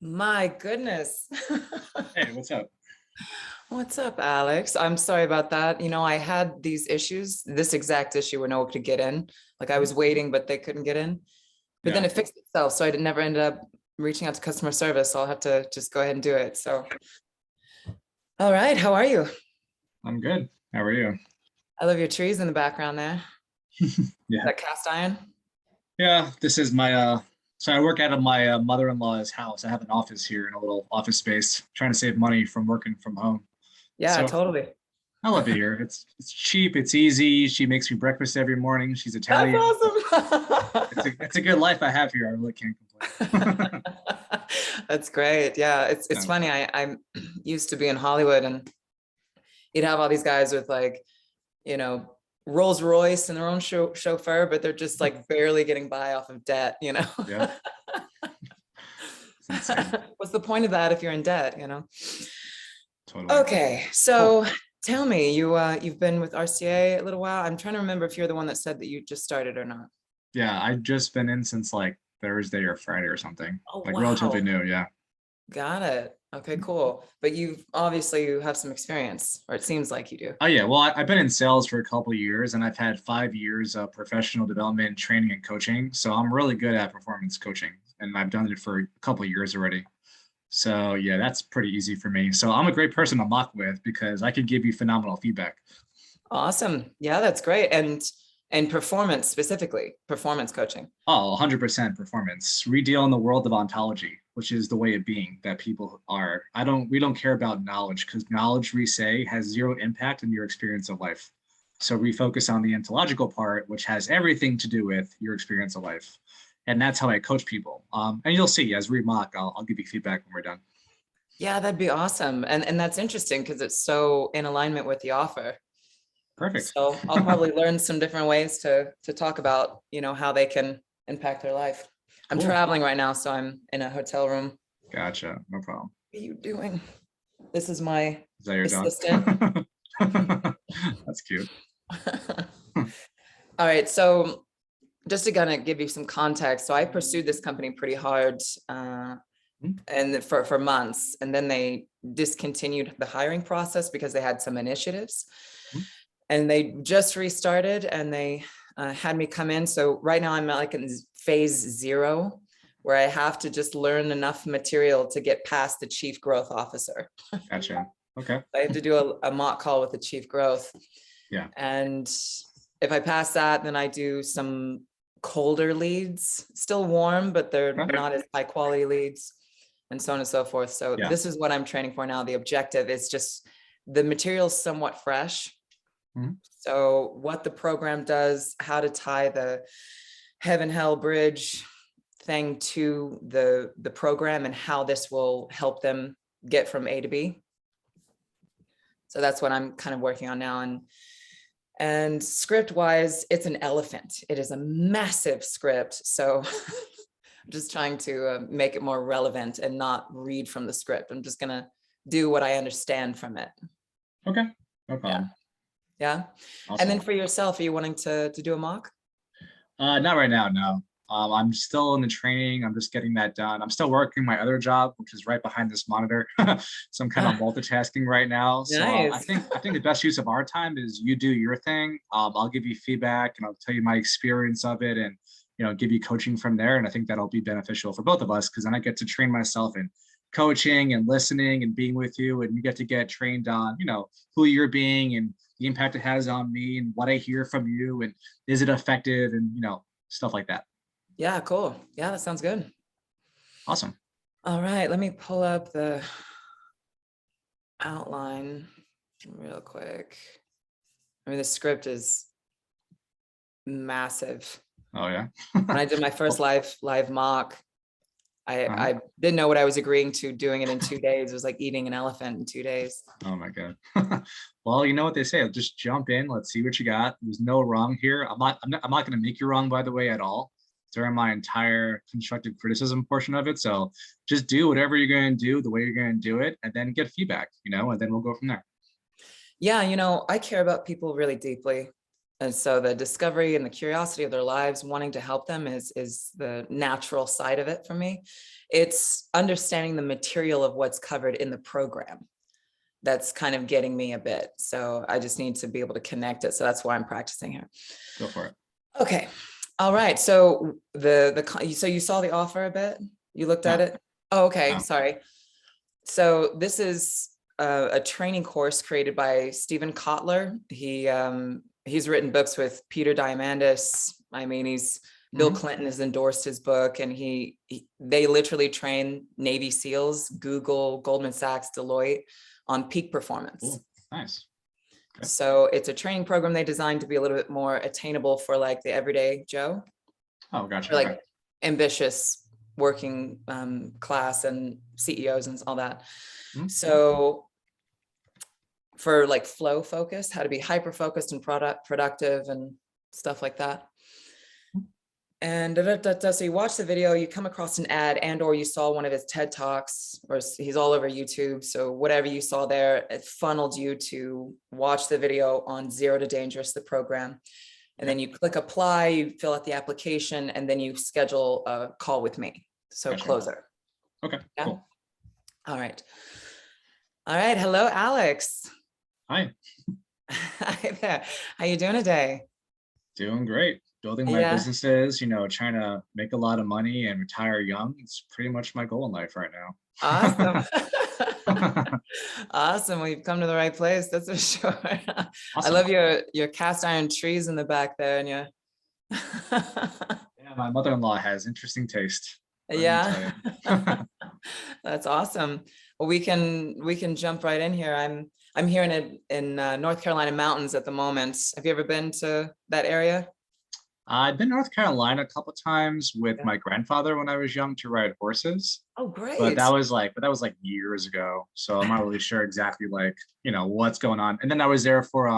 My goodness. Hey, what's up? What's up, Alex? I'm sorry about that. I had these issues, this exact issue where no one could get in. Like I Mhm. was waiting, but they couldn't get in. But then Yeah, it fixed itself. So I never ended up reaching out to customer service. So I'll have to just go ahead and do it. So, all right. How are you? I'm good. How are you? I love your trees in the background there. Yeah. That cast iron. Yeah, this is my so I work out of my mother-in-law's house. I have an office here in a little office space, trying to save money from working from home. Yeah, So totally. I love it here. It's cheap, it's easy. She makes me breakfast every morning. She's That's Italian. So awesome. it's a good life I have here. I really can't complain. That's great. Yeah, it's Yeah. funny. I'm used to be in Hollywood and you'd have all these guys with like you know, Rolls Royce and their own chauffeur, but they're just like barely getting by off of debt. Yeah, it's insane. What's the point of that if you're in debt? Totally. Okay, Cool. so tell me, you've been with RCA a little while. I'm trying to remember if you're the one that said that you just started or not. Yeah, I've just been in since like Thursday or Friday or something. Oh, Like relatively wow. new, yeah. Got it. Okay, cool. But you have some experience, or it seems like you do. Oh yeah, well, I've been in sales for a couple of years, and I've had 5 years of professional development, training, and coaching. So I'm really good at performance coaching, and I've done it for a couple of years already. So yeah, that's pretty easy for me. So I'm a great person to mock with because I can give you phenomenal feedback. Awesome. Yeah, that's great. And performance specifically, performance coaching. Oh, 100% performance. We deal in the world of ontology, which is the way of being that people are. We don't care about knowledge because knowledge, we say, has zero impact in your experience of life. So we focus on the ontological part, which has everything to do with your experience of life. And that's how I coach people. And you'll see as we mock, I'll give you feedback when we're done. Yeah, that'd be awesome. And that's interesting because it's so in alignment with the offer. Perfect. So I'll probably learn some different ways to talk about, how they can impact their life. I'm Cool. traveling right now, so I'm in a hotel room. Gotcha. No problem. What are you doing? This is my Is that your dog? assistant. That's cute. All right, so just to kind of give you some context, so I pursued this company pretty hard and for months, and then they discontinued the hiring process because they had some initiatives. And they just restarted and they had me come in. So right now I'm like in phase 0, where I have to just learn enough material to get past the chief growth officer. Gotcha. Okay. I have to do a mock call with the chief growth. Yeah. And if I pass that, then I do some colder leads, still warm, but they're Okay. not as high quality leads, and so on and so forth. So Yeah. this is what I'm training for now. The objective is just the material's somewhat fresh. Mhm. So what the program does, how to tie the heaven hell bridge thing to the program, and how this will help them get from A to B. So that's what I'm kind of working on now. And script wise, it's an elephant. It is a massive script. So I'm just trying to make it more relevant and not read from the script. I'm just gonna do what I understand from it. Okay. No Yeah. problem. Yeah. And then Awesome. for yourself, are you wanting to do a mock? Not right now, no. I'm still in the training. I'm just getting that done. I'm still working my other job, which is right behind this monitor. So I'm kind of multitasking right now. So Nice. I think the best use of our time is you do your thing. I'll give you feedback and I'll tell you my experience of it, and give you coaching from there. And I think that'll be beneficial for both of us because then I get to train myself in coaching and listening and being with you, and you get to get trained on who you're being and the impact it has on me and what I hear from you and is it effective and stuff like that. Yeah, cool. Yeah, that sounds good. Awesome. All right, let me pull up the outline real quick. I mean, the script is massive. Oh yeah. When I did my first Well, live mock, uh-huh. I didn't know what I was agreeing to. Doing it in 2 days, it was like eating an elephant in 2 days. Oh my god. Well, you know what they say. Just jump in. Let's see what you got. There's no wrong here. I'm not going to make you wrong, by the way, at all during my entire constructive criticism portion of it. So just do whatever you're going to do the way you're going to do it, and then get feedback. And then we'll go from there. Yeah, I care about people really deeply. And so the discovery and the curiosity of their lives, wanting to help them is the natural side of it for me. It's understanding the material of what's covered in the program that's kind of getting me a bit. So I just need to be able to connect it. So that's why I'm practicing here. Go for it. Okay. All right. So so you saw the offer a bit? You looked at No, it? Oh, okay. no. Sorry. So this is a training course created by Stephen Kotler. He's written books with Peter Diamandis. I mean, Bill Mhm. Clinton has endorsed his book, and they literally train Navy SEALs, Google, Goldman Sachs, Deloitte on peak performance. Cool. Nice. Okay. So it's a training program they designed to be a little bit more attainable for like the everyday Joe, Oh, gotcha. or like Okay. ambitious working class and CEOs and all that. Mhm. So for like flow focused, how to be hyper focused and productive and stuff like that. And so you watch the video, you come across an ad, and or you saw one of his TED Talks, or he's all over YouTube. So whatever you saw there, it funneled you to watch the video on Zero to Dangerous, the program. And then you click apply, you fill out the application, and then you schedule a call with me. So Gotcha. closer. Okay, Yeah. cool. All right. All right. Hello, Alex. Hi, Hi there. How you doing today? doing great. Building my Yeah. businesses, trying to make a lot of money and retire young. It's pretty much my goal in life right Awesome. now. Awesome. Well, you've come to the right place. That's for sure. I Awesome. love your cast iron trees in the back there. And Yeah, my mother-in-law has interesting taste. Let me yeah, tell you. that's awesome. Well, we can jump right in here. I'm here in North Carolina mountains at the moment. Have you ever been to that area? I've been to North Carolina a couple times with Yeah. my grandfather when I was young to ride horses, Oh, but great. that was like years ago. So I'm not really sure exactly what's going on. And then I was there for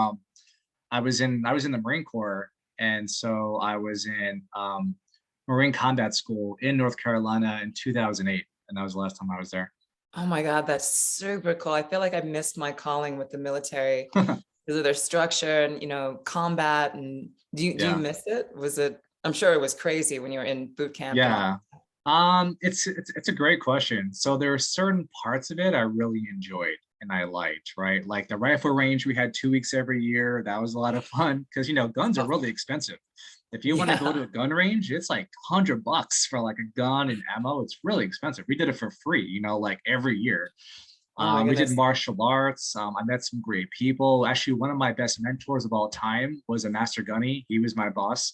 I was in the Marine Corps, and so I was in Marine Combat School in North Carolina in 2008, and that was the last time I was there. Oh my God, that's super cool. I feel like I missed my calling with the military because of their structure and combat. And do you Yeah. miss it? I'm sure it was crazy when you were in boot camp and all. Yeah. It's a great question. So there are certain parts of it I really enjoyed and I liked, right? Like the rifle range we had 2 weeks every year. That was a lot of fun because guns are Oh, really expensive. If you want to go to a yeah. gun range, it's like $100 for like a gun and ammo. It's really expensive. We did it for free, like every year. Oh my We did goodness. martial arts. I met some great people. Actually, one of my best mentors of all time was a master gunny. He was my boss.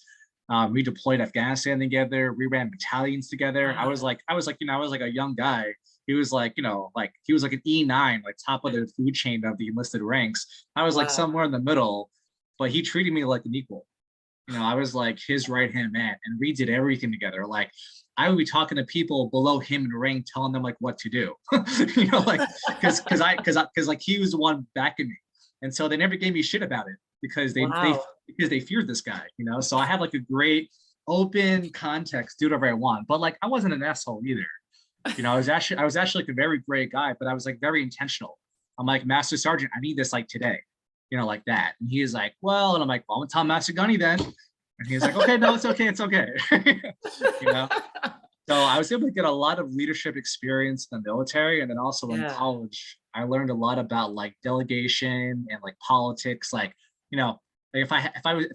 We deployed Afghanistan together. We ran battalions together. Wow. I was like a young guy. He was like, he was like an E9, like top of the food chain of the enlisted ranks. I was like Wow. somewhere in the middle, but he treated me like an equal. I was like his right hand man, and we did everything together. Like I would be talking to people below him in rank, telling them like what to do. Like because like he was the one backing me, and so they never gave me shit about it because Wow. they feared this guy. So I had like a great open context, do whatever I want, but like I wasn't an asshole either. I was actually like a very great guy, but I was like very intentional. I'm like, Master Sergeant, I need this like today, like that. And he's like, well, and I'm like, well, I'm gonna tell Master Gunny then. And he's like, okay, no, it's okay, it's okay. you know. So I was able to get a lot of leadership experience in the military, and then also in Yeah. college, I learned a lot about like delegation and like politics. Like if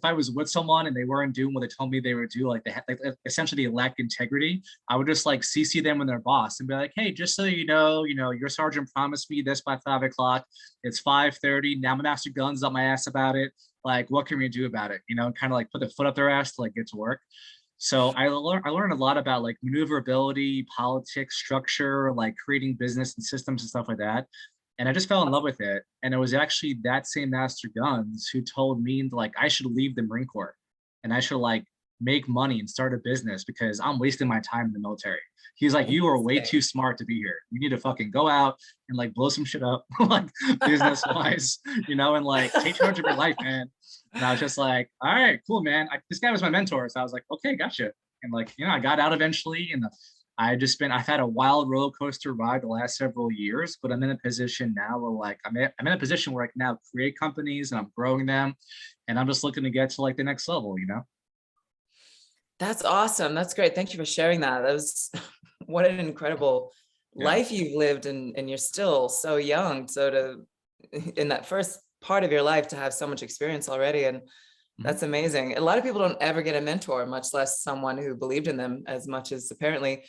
I was with someone and they weren't doing what they told me they would do, like they had like essentially they lack integrity, I would just like CC them and their boss and be like, hey, just so your sergeant promised me this by 5 o'clock. It's 5:30. Now I'm gonna ask your guns up my ass about it. Like, what can we do about it? Kind of like put the foot up their ass to like get to work. So I learned a lot about like maneuverability, politics, structure, like creating business and systems and stuff like that. And I just fell in love with it. And it was actually that same Master Guns who told me like I should leave the Marine Corps and I should like make money and start a business because I'm wasting my time in the military. He's like, you are way Interesting. too smart to be here. You need to fucking go out and like blow some shit up, like business wise, and like take charge of your life, man. And I was just like, all right, cool, man. This guy was my mentor. So I was like, okay, gotcha. And like, I got out eventually and I've had a wild roller coaster ride the last several years, but I'm in a position now where like I'm in a position where I can now create companies and I'm growing them, and I'm just looking to get to like the next level, you know? That's awesome. That's great. Thank you for sharing that. That was what an incredible Yeah. life you've lived, and you're still so young. So in that first part of your life to have so much experience already, and Mhm. that's amazing. A lot of people don't ever get a mentor, much less someone who believed in them as much as apparently,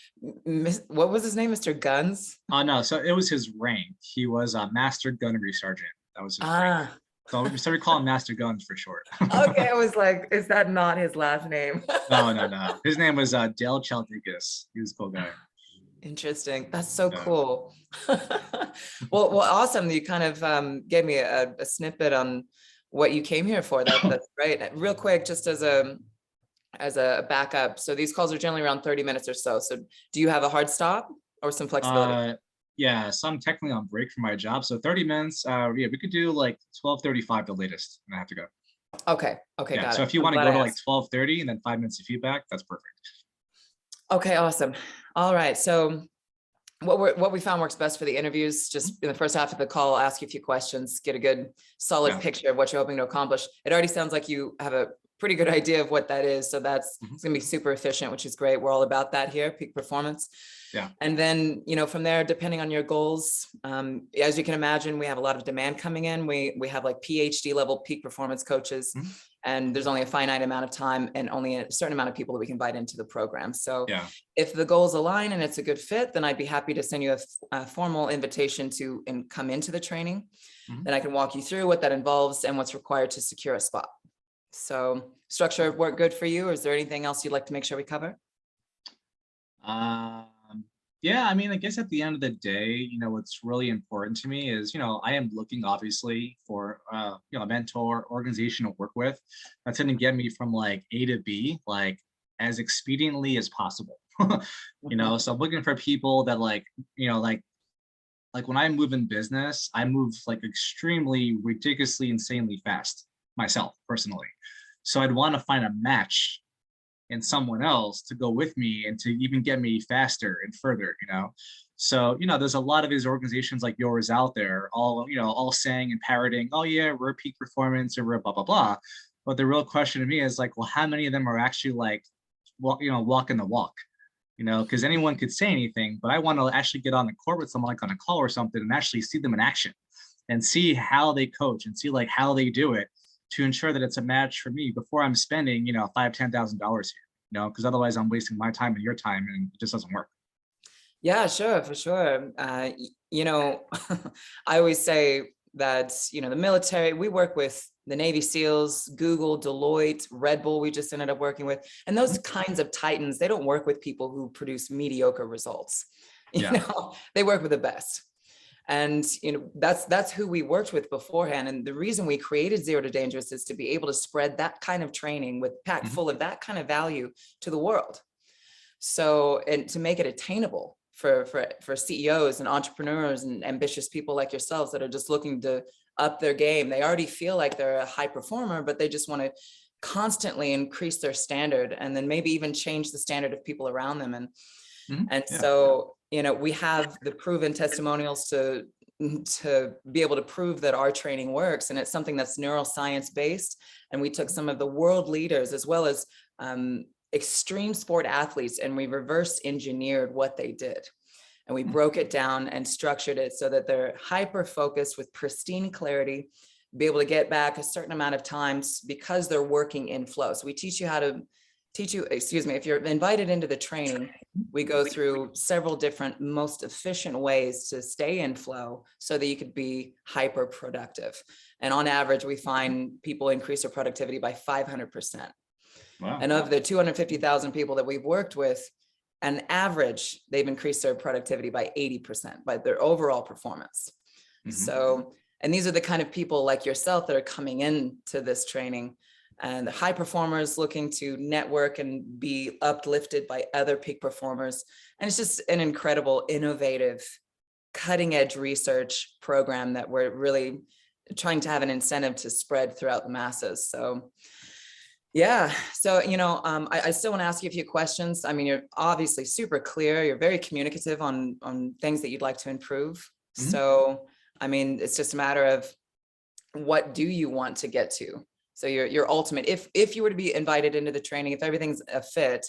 what was his name? Mr. Guns? Oh no, so it was his rank. He was a master gunnery sergeant. That was his rank. Ah, So we started calling Master Guns for short. okay. I was like, is that not his last name? No, no, no. His name was Dale Chaldikas. He was a cool guy. Interesting. That's so Yeah. cool. Well, awesome. You kind of gave me a snippet on what you came here for. That's great. Real quick, just as a backup. So these calls are generally around 30 minutes or so. So do you have a hard stop or some flexibility? Uh, yeah, so I'm technically on break from my job. So 30 minutes. Yeah, we could do like 12:35 the latest, and I have to go. Okay. Okay. Yeah. Got So it. if you I'm want to glad go I to like asked. 12:30 and then 5 minutes of feedback, that's perfect. Okay. Awesome. All right. So what we found works best for the interviews, just in the first half of the call, I'll ask you a few questions, get a good solid Yeah. picture of what you're hoping to accomplish. It already sounds like you have a pretty good idea of what that is. So Mhm. it's gonna be super efficient, which is great. We're all about that here, peak performance. Yeah. And then, from there, depending on your goals, as you can imagine, we have a lot of demand coming in. We have like PhD level peak performance coaches, Mhm. and there's only a finite amount of time and only a certain amount of people that we can invite into the program. So Yeah. if the goals align and it's a good fit, then I'd be happy to send you a formal invitation to come into the training. Mhm. Then I can walk you through what that involves and what's required to secure a spot. So structure Okay. work good for you? Or is there anything else you'd like to make sure we cover? Um, yeah, I mean, I guess at the end of the day, what's really important to me is, I am looking obviously for, a mentor organization to work with that's going to get me from like A to B, like as expediently as possible. Mhm. So I'm looking for people that like when I move in business, I move like extremely ridiculously, insanely fast myself personally. So I'd want to find a match and someone else to go with me and to even get me faster and further. So there's a lot of these organizations like yours out there, all saying and parroting, oh yeah, we're peak performance or we're blah blah blah. But the real question to me is like, well, how many of them are actually like walking the walk? Because anyone could say anything, but I want to actually get on the court with someone, like on a call or something, and actually see them in action and see how they coach and see like how they do it to ensure that it's a match for me before I'm spending, $5,000, $10,000 here, because otherwise I'm wasting my time and your time and it just doesn't work. Yeah, sure, for sure. I always say that, the military, we work with the Navy SEALs, Google, Deloitte, Red Bull, we just ended up working with, and those Mhm. kinds of titans, they don't work with people who produce mediocre results. Yeah. They work with the best. And that's who we worked with beforehand. And the reason we created Zero to Dangerous is to be able to spread that kind of training with packed Mhm. full of that kind of value to the world. So, and to make it attainable for CEOs and entrepreneurs and ambitious people like yourselves that are just looking to up their game. They already feel like they're a high performer, but they just want to constantly increase their standard and then maybe even change the standard of people around them. Mhm. And Yeah. so, we have the proven testimonials to be able to prove that our training works. And it's something that's neuroscience based. And we took some of the world leaders as well as extreme sport athletes, and we reverse engineered what they did. And we Mm. broke it down and structured it so that they're hyper focused with pristine clarity, be able to get back a certain amount of times because they're working in flow. So we teach you, excuse me, if you're invited into the training, we go through several different most efficient ways to stay in flow so that you could be hyper productive. And on average, we find people increase their productivity by 500%. Wow. And of the 250,000 people that we've worked with, on average, they've increased their productivity by 80%, by their overall performance. Mhm. So, and these are the kind of people like yourself that are coming into this training, and the high performers looking to network and be uplifted by other peak performers. And it's just an incredible, innovative, cutting edge research program that we're really trying to have an incentive to spread throughout the masses. So Yeah. So, I still want to ask you a few questions. I mean, you're obviously super clear. You're very communicative on things that you'd like to improve. Mhm. So, I mean, it's just a matter of what do you want to get to? So your ultimate, if you were to be invited into the training, if everything's a fit,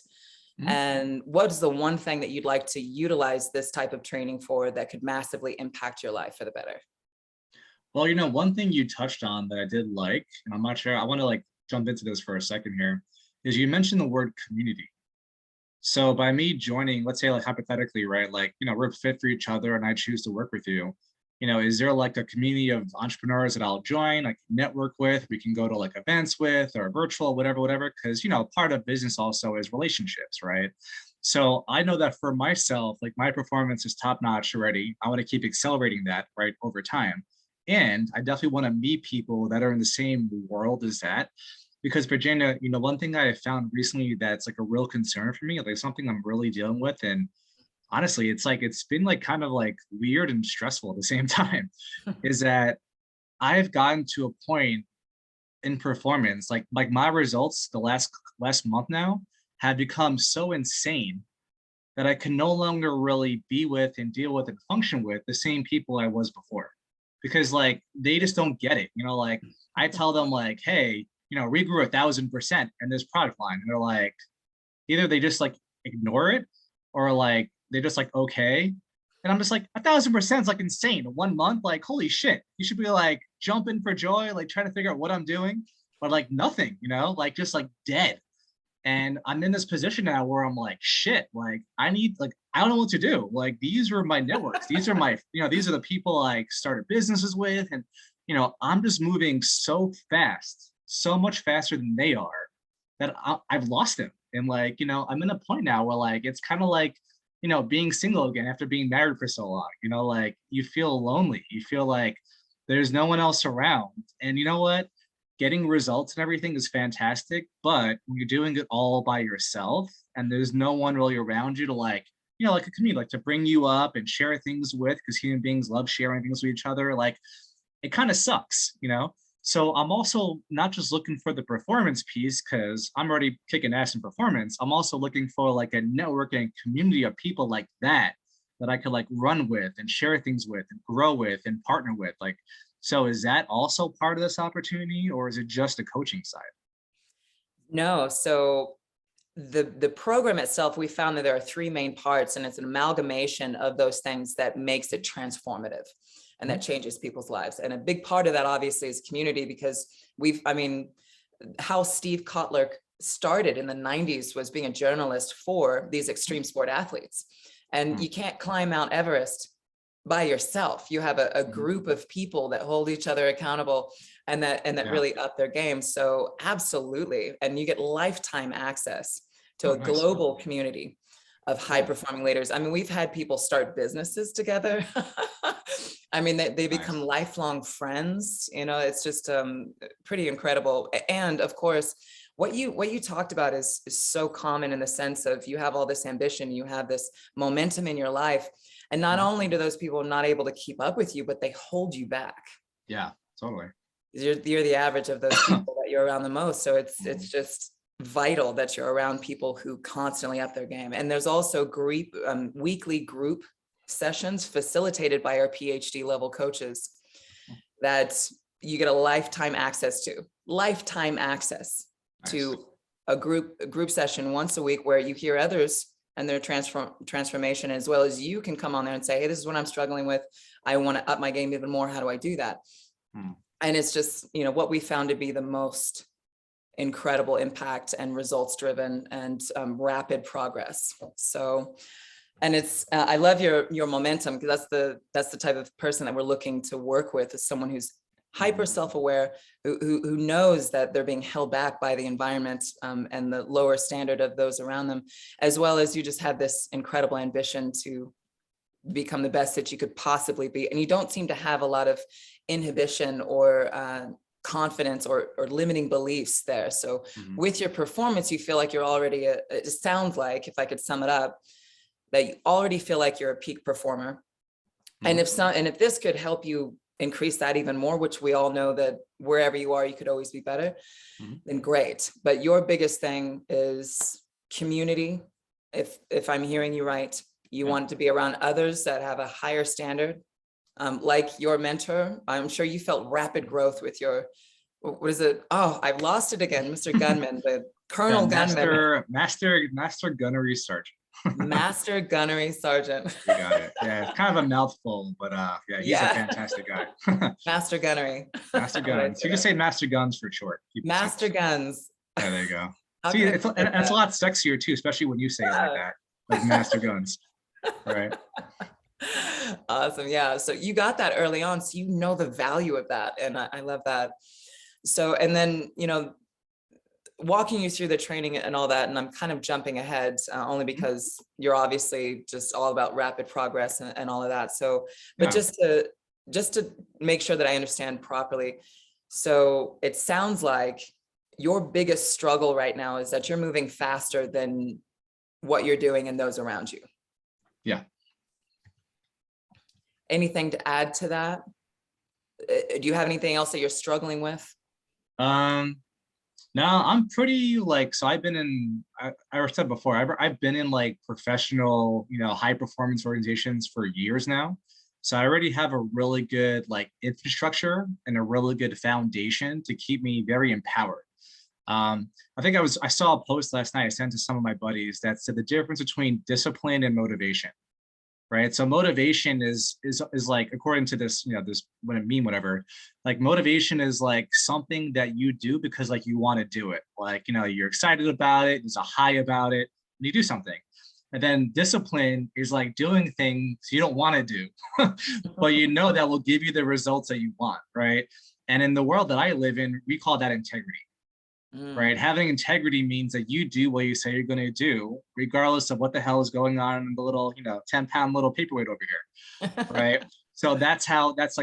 Mhm. and what's the one thing that you'd like to utilize this type of training for that could massively impact your life for the better? Well, one thing you touched on that I did like, and I'm not sure, I want to like jump into this for a second here, is you mentioned the word community. So by me joining, let's say like hypothetically, right, like, we're fit for each other and I choose to work with you, is there like a community of entrepreneurs that I'll join, I can network with, we can go to like events with or virtual, whatever, whatever. Cause part of business also is relationships, right? So I know that for myself, like my performance is top notch already. I want to keep accelerating that right over time. And I definitely want to meet people that are in the same world as that because Virginia, one thing I have found recently that's like a real concern for me, like something I'm really dealing with, and honestly, it's been like kind of like weird and stressful at the same time, is that I've gotten to a point in performance, like my results the last month now have become so insane that I can no longer really be with and deal with and function with the same people I was before. Because like they just don't get it. Like I tell them like, hey, we grew 1,000% in this product line. And they're like, either they just like ignore it or like they just like okay. And I'm just like 1,000% is like insane. 1 month, like holy shit. You should be like jumping for joy, like trying to figure out what I'm doing, but like nothing, like just like dead. And I'm in this position now where I'm like, shit, like I need, like, I don't know what to do. Like these are my networks. These are my, these are the people I started businesses with. And, I'm just moving so fast, so much faster than they are that I've lost them. And like, I'm in a point now where like, it's kind of like, being single again after being married for so long, like you feel lonely. You feel like there's no one else around. And you know what? Getting results and everything is fantastic, but when you're doing it all by yourself and there's no one really around you to like, like a community, like to bring you up and share things with, because human beings love sharing things with each other, like it kind of sucks. So I'm also not just looking for the performance piece because I'm already kicking ass in performance. I'm also looking for like a networking community of people like that I could like run with and share things with and grow with and partner with. Like, so is that also part of this opportunity or is it just the coaching side? No. So the program itself, we found that there are three main parts, and it's an amalgamation of those things that makes it transformative and that changes people's lives. And a big part of that obviously is community, because how Steve Kotler started in the 90s was being a journalist for these extreme sport athletes. And you can't climb Mount Everest by yourself. You have a group of people that hold each other accountable and that Yeah. really up their game. So absolutely. And you get lifetime access to Oh, a nice. global community of high performing leaders. I mean, we've had people start businesses together. I mean, they become Nice. lifelong friends. It's just pretty incredible. And of course, what you talked about is so common in the sense of you have all this ambition, you have this momentum in your life. And not only do those people not able to keep up with you, but they hold you back. Yeah, totally. You're the average of those people that you're around the most. So it's Mhm. just vital that you're around people who constantly up their game. And there's also weekly group sessions facilitated by our PhD level coaches that you get a lifetime access Nice. to a group session once a week where you hear others and their transformation, as well as you can come on there and say, hey, this is what I'm struggling with. I want to up my game even more. How do I do that? And it's just, what we found to be the most incredible impact and results driven and rapid progress. So, and it's, I love your momentum, because that's the type of person that we're looking to work with, is someone who's hyper self-aware, who knows that they're being held back by the environment and the lower standard of those around them, as well as you just have this incredible ambition to become the best that you could possibly be. And you don't seem to have a lot of inhibition or confidence or limiting beliefs there. So with your performance, you feel like you're already it sounds like, if I could sum it up, that you already feel like you're a peak performer. And if this could help you increase that even more, which we all know that wherever you are, you could always be better, Mhm. then great. But your biggest thing is community. If I'm hearing you right, you Yeah. want to be around others that have a higher standard. Like your mentor, I'm sure you felt rapid growth with your, what is it? Oh, I've lost it again, Mr. Gunman, the Yeah, Colonel Gunman, master gunnery sergeant. Master Gunnery Sergeant. You got it. Yeah, it's kind of a mouthful, but yeah, he's a Yeah, fantastic guy. Master Gunnery. Master I'm gonna Guns. say You can that. say Master Guns for short. Keep it simple. Master Guns. Yeah, there you go. How See, can I it's forget and it's a that? lot sexier too, especially when you say it like Yeah. that, like Master Guns, right? Awesome. Yeah. So you got that early on. So you know the value of that. And I love that. So, and then, walking you through the training and all that, and I'm kind of jumping ahead only because you're obviously just all about rapid progress and all of that. So, but Yeah. just to make sure that I understand properly. So it sounds like your biggest struggle right now is that you're moving faster than what you're doing and those around you. Yeah. Anything to add to that? Do you have anything else that you're struggling with? No, I'm pretty like, so I've been in, I said before, I've been in like professional, high performance organizations for years now. So I already have a really good like infrastructure and a really good foundation to keep me very empowered. I think I saw a post last night I sent to some of my buddies that said the difference between discipline and motivation, right? So motivation is like, according to this, this what I mean, whatever, like motivation is like something that you do because like you want to do it. Like, you're excited about it, there's a high about it, and you do something. And then discipline is like doing things you don't want to do, but that will give you the results that you want, right? And in the world that I live in, we call that integrity. Right? Having integrity means that you do what you say you're going to do, regardless of what the hell is going on in the little, 10-pound little paperweight over here. Right. So that's like that's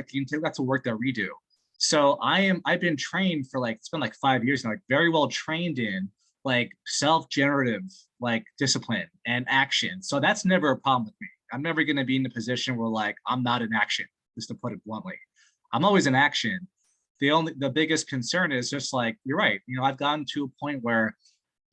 the work that we do. So I've been trained for like, it's been like 5 years now, like very well trained in like self-generative, like discipline and action. So that's never a problem with me. I'm never going to be in a position where like, I'm not in action, just to put it bluntly. I'm always in action. The biggest concern is just like, you're right. I've gotten to a point where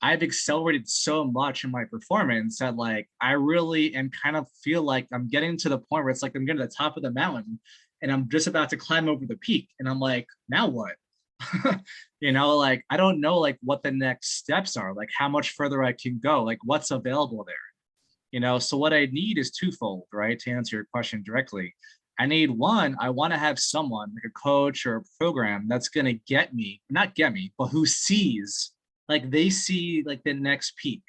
I've accelerated so much in my performance that like, I really am kind of feel like I'm getting to the point where it's like, I'm getting to the top of the mountain and I'm just about to climb over the peak. And I'm like, now what? Like, I don't know, like what the next steps are, like how much further I can go, like what's available there. So what I need is twofold, right? To answer your question directly. I need one, I want to have someone like a coach or a program that's going to not get me, but who sees, like they see like the next peak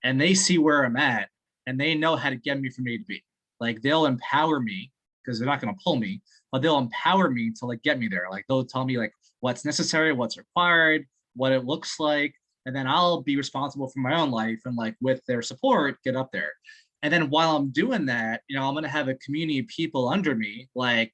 and they see where I'm at and they know how to get me from A to B. Like they'll empower me because they're not going to pull me, but they'll empower me to like get me there. Like they'll tell me like what's necessary, what's required, what it looks like. And then I'll be responsible for my own life and like with their support, get up there. And then while I'm doing that, I'm going to have a community of people under me, like,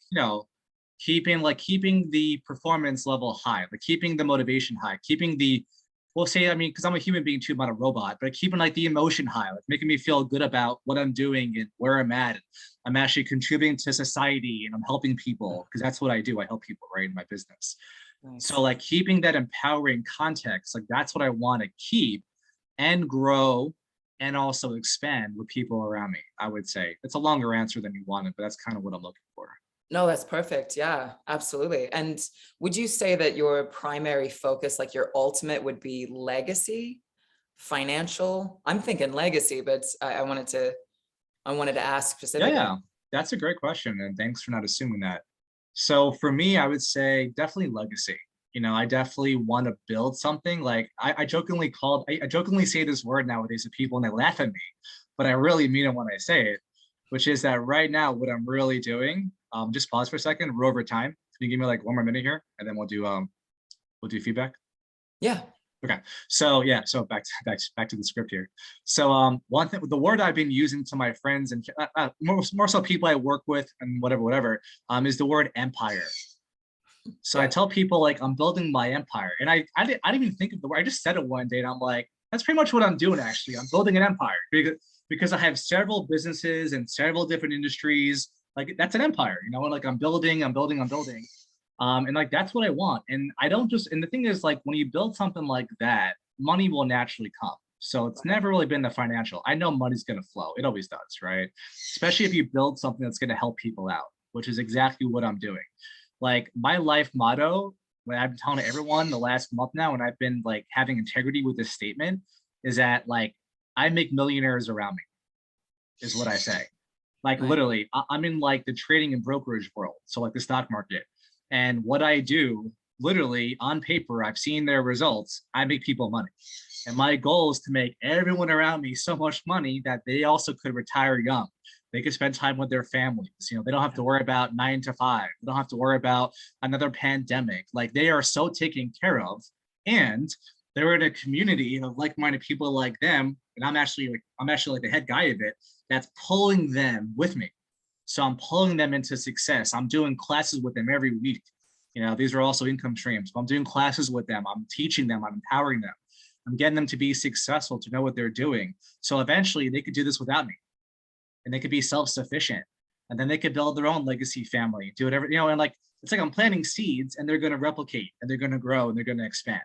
keeping the performance level high, like keeping the motivation high, keeping because I'm a human being too, I'm not a robot, but keeping like the emotion high, like making me feel good about what I'm doing and where I'm at. I'm actually contributing to society and I'm helping people because that's what I do. I help people, right, in my business. Nice. So like keeping that empowering context, like that's what I want to keep and grow and also expand with people around me. I would say it's a longer answer than you wanted, but that's kind of what I'm looking for. No, that's perfect. Yeah, absolutely. And would you say that your primary focus, like your ultimate, would be legacy, financial? I'm thinking legacy, but I wanted to ask specifically. Yeah, that's a great question. And thanks for not assuming that. So for me, I would say definitely legacy. I definitely want to build something. Like I jokingly say this word nowadays to people and they laugh at me, but I really mean it when I say it, which is that right now, what I'm really doing, just pause for a second, we're over time. Can you give me like one more minute here and then we'll do feedback? Yeah. Okay. So yeah, so back to the script here. So one thing, the word I've been using to my friends and more so people I work with and whatever, is the word empire. So I tell people like I'm building my empire, and I didn't even think of the word. I just said it one day, and I'm like, that's pretty much what I'm doing. Actually, I'm building an empire because I have several businesses and several different industries, Like that's an empire, you know, and like I'm building. And like that's what I want. And I don't just, and the thing is, like when you build something like that, money will naturally come. So it's never really been the financial. I know money's gonna flow. It always does, right? Especially if you build something that's gonna help people out, which is exactly what I'm doing. Like my life motto, when I've been telling everyone the last month now, and I've been like having integrity with this statement, is that like I make millionaires around me, is what I say. Like Right. literally, I'm in like the trading and brokerage world, so like the stock market. And what I do, literally on paper, I've seen their results. I make people money. And my goal is to make everyone around me so much money that they also could retire young. They could spend time with their families. You know, they don't have to worry about 9 to 5. They don't have to worry about another pandemic. Like they are so taken care of. And they're in a community of like-minded people like them. And I'm actually like the head guy of it that's pulling them with me. So I'm pulling them into success. I'm doing classes with them every week. You know, these are also income streams. I'm doing classes with them. I'm teaching them. I'm empowering them. I'm getting them to be successful, to know what they're doing. So eventually they could do this without me and they could be self-sufficient. And then they could build their own legacy family, do whatever, you know, and like, it's like I'm planting seeds and they're going to replicate and they're going to grow and they're going to expand.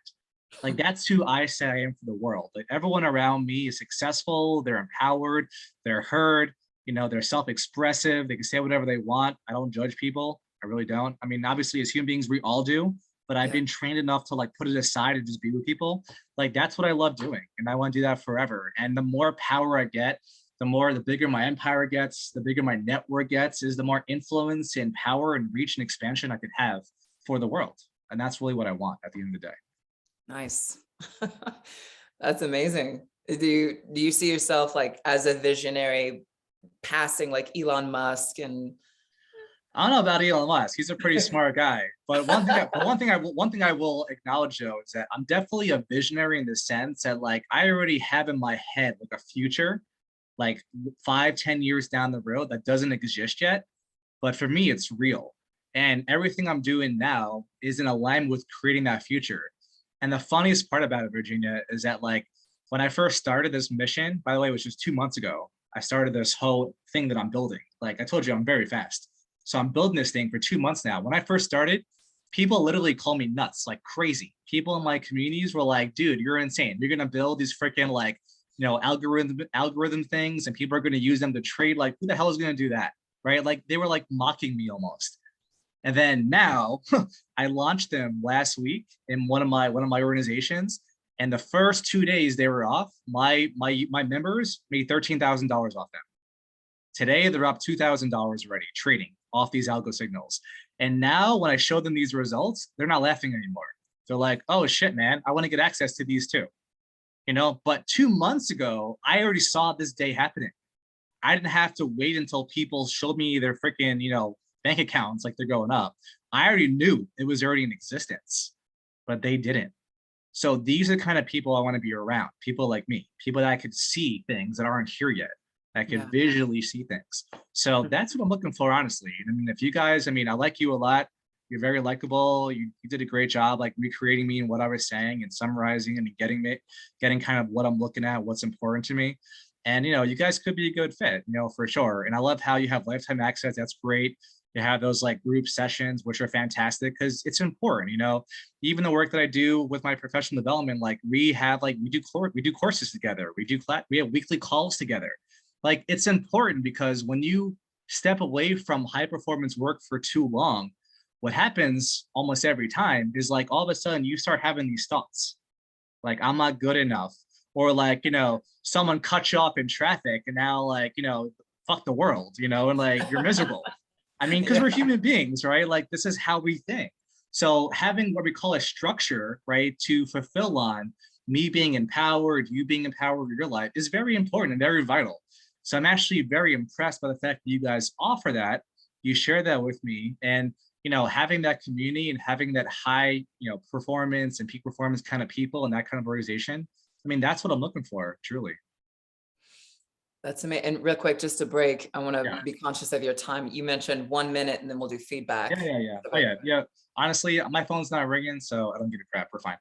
Like that's who I say I am for the world. Like everyone around me is successful, they're empowered, they're heard, you know, they're self-expressive, they can say whatever they want. I don't judge people. I really don't. I mean, obviously as human beings, we all do, but I've been trained enough to like put it aside and just be with people. Like that's what I love doing. And I want to do that forever. And the more power I get, the bigger my empire gets, the bigger my network gets, is the more influence and power and reach and expansion I could have for the world. And that's really what I want at the end of the day. Nice. That's amazing. Do you see yourself like as a visionary passing like Elon Musk and I don't know about Elon Musk. He's a pretty smart guy. But one thing I will acknowledge though is that I'm definitely a visionary in the sense that like I already have in my head like a future, like 5, 10 years down the road that doesn't exist yet. But for me, it's real. And everything I'm doing now is in alignment with creating that future. And the funniest part about it, Virginia, is that like when I first started this mission, by the way, which was 2 months ago, I started this whole thing that I'm building. Like I told you, I'm very fast. So I'm building this thing for 2 months now. When I first started, people literally call me nuts, like crazy. People in my communities were like, dude, you're insane. You're gonna build these freaking like, you know, algorithm things and people are gonna use them to trade. Like, who the hell is gonna do that? Right? Like they were like mocking me almost. And then now I launched them last week in one of my organizations. And the first 2 days they were off, my members made $13,000 off them. Today they're up $2,000 already trading off these algo signals. And now when I show them these results, they're not laughing anymore. They're like, oh shit, man, I want to get access to these too. You know, but 2 months ago, I already saw this day happening. I didn't have to wait until people showed me their freaking, you know, bank accounts like they're going up. I already knew it was already in existence, but they didn't. So these are the kind of people I want to be around, people like me, people that I could see things that aren't here yet, that could visually see things. So that's what I'm looking for, honestly. I mean, if you guys, I mean, I like you a lot. You're very likable. You did a great job, like recreating me and what I was saying and summarizing and getting kind of what I'm looking at, what's important to me. And, you know, you guys could be a good fit, you know, for sure. And I love how you have lifetime access. That's great. You have those like group sessions, which are fantastic because it's important, you know, even the work that I do with my professional development, like we do courses together. We have weekly calls together. Like it's important because when you step away from high performance work for too long, what happens almost every time is like all of a sudden you start having these thoughts like I'm not good enough, or like, you know, someone cut you off in traffic and now like, you know, fuck the world, you know, and like you're miserable. I mean, because we're human beings, right? Like this is how we think. So having what we call a structure, right, to fulfill on me being empowered, you being empowered in your life is very important and very vital. So I'm actually very impressed by the fact that you guys offer that. You share that with me, and you know, having that community and having that high, you know, performance and peak performance kind of people and that kind of organization. I mean, that's what I'm looking for, truly. That's amazing. And real quick, just to break, I want to Yeah. be conscious of your time. You mentioned 1 minute and then we'll do feedback. Yeah. Oh yeah. Honestly, my phone's not ringing, so I don't give a crap. We're fine.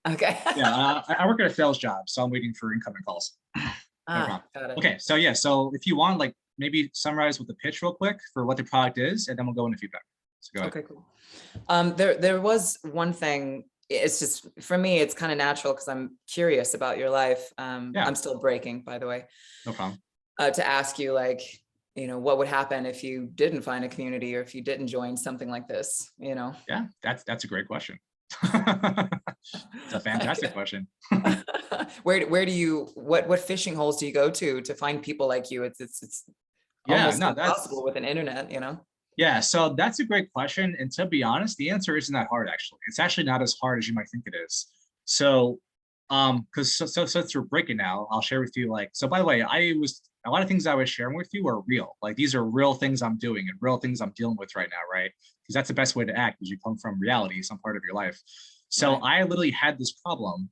Okay. Yeah, I work at a sales job, so I'm waiting for incoming calls. No problem. Got it. Okay, so yeah, so if you want, like, maybe summarize with the pitch real quick for what the product is, and then we'll go into feedback. So go ahead. Okay, cool. There was one thing. It's just, for me, it's kind of natural because I'm curious about your life. Yeah. I'm still breaking, by the way. No problem. To ask you, like, what would happen if you didn't find a community, or if you didn't join something like this, Yeah, that's a great question. It's a fantastic question. Where do you, what fishing holes do you go to find people like you? It's Yeah, almost no, impossible with an internet, Yeah, so that's a great question. And to be honest, the answer isn't that hard, actually. It's actually not as hard as you might think it is. So, because since we're breaking now, I'll share with you, like, so by the way, a lot of things I was sharing with you are real. Like, these are real things I'm doing and real things I'm dealing with right now, right? Because that's the best way to act, because you come from reality, some part of your life. So Right. I literally had this problem,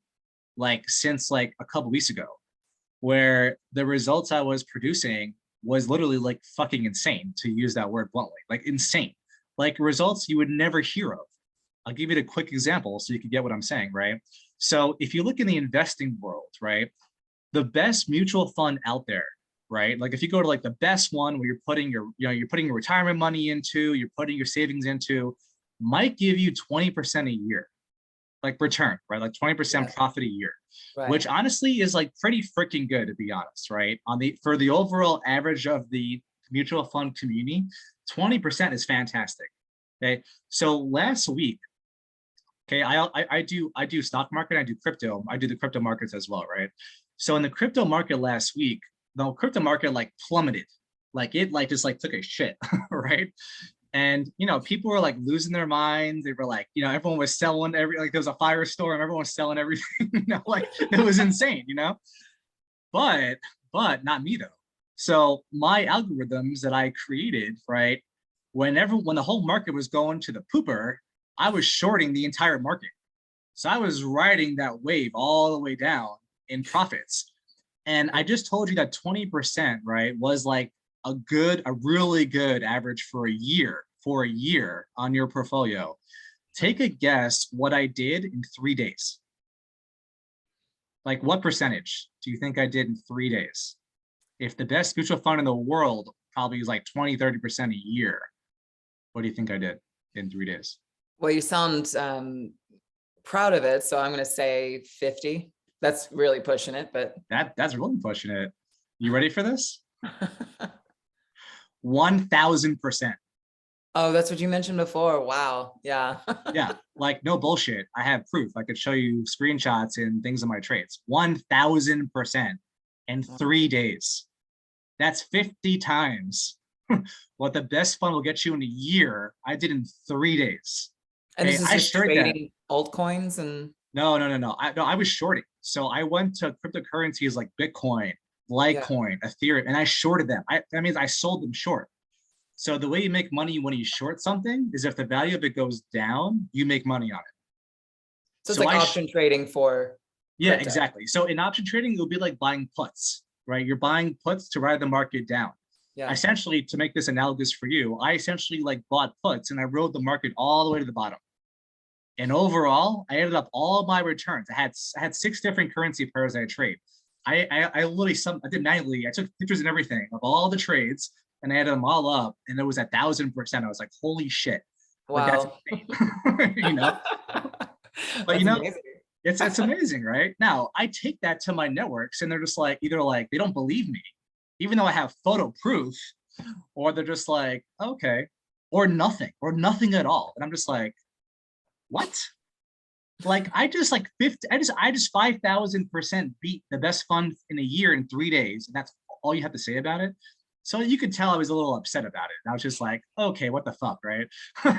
like, since like a couple weeks ago, where the results I was producing was literally like fucking insane, to use that word bluntly, like insane, like results you would never hear of. I'll give you a quick example so you can get what I'm saying, right? So if you look in the investing world, right, the best mutual fund out there, right? Like if you go to like the best one where you're putting you're putting your retirement money into, you're putting your savings into, might give you 20% a year, like return, right? Like 20% Yeah. profit a year, Right. which honestly is like pretty freaking good, to be honest, right? For the overall average of the mutual fund community, 20% is fantastic. Okay. So last week, okay, I do stock market, I do crypto, I do the crypto markets as well, right? So in the crypto market last week, the crypto market like plummeted, like it like just like took a shit, right? And people were like losing their minds. They were like, everyone was selling like there was a firestorm, everyone was selling everything, like it was insane, but not me though. So my algorithms that I created, right, when the whole market was going to the pooper, I was shorting the entire market. So I was riding that wave all the way down in profits. And I just told you that 20%, right, was like a really good average for a year on your portfolio. Take a guess what I did in 3 days. Like, what percentage do you think I did in 3 days? If the best mutual fund in the world probably is like 20-30% a year, what do you think I did in 3 days? Well, you sound proud of it, so I'm going to say 50. That's really pushing it, but that's really pushing it. You ready for this? 1000%. Oh, that's what you mentioned before. Wow. Yeah. Yeah, like no bullshit. I have proof. I could show you screenshots and things of my trades. 1000% in 3 days. That's 50 times what the best fund will get you in a year. I did in 3 days. And Okay, this is I just shorted that. trading altcoins and No. I was shorting. So I went to cryptocurrencies like Bitcoin, Litecoin, Ethereum, and I shorted them. That means I sold them short. So the way you make money when you short something is if the value of it goes down, you make money on it. so it's like option trading for Yeah, crypto. exactly. So in option trading, it would be like buying puts, right? You're buying puts to ride the market down. Yeah. Essentially, to make this analogous for you, I essentially like bought puts and I rode the market all the way to the bottom. And overall, I ended up all my returns. I had 6 different currency pairs I trade. I literally I did manually. I took pictures and everything of all the trades and I added them all up, and it was 1000%. I was like, holy shit! Like that's Wow. insane. But That's amazing. it's amazing, right? Now I take that to my networks, and they're just like either like they don't believe me, even though I have photo proof, or they're just like okay, or nothing at all, and I'm just like, what? Like I just like 50, I just 5,000% beat the best fund in a year in 3 days, and that's all you have to say about it. So you could tell I was a little upset about it. And I was just like, okay, what the fuck, right?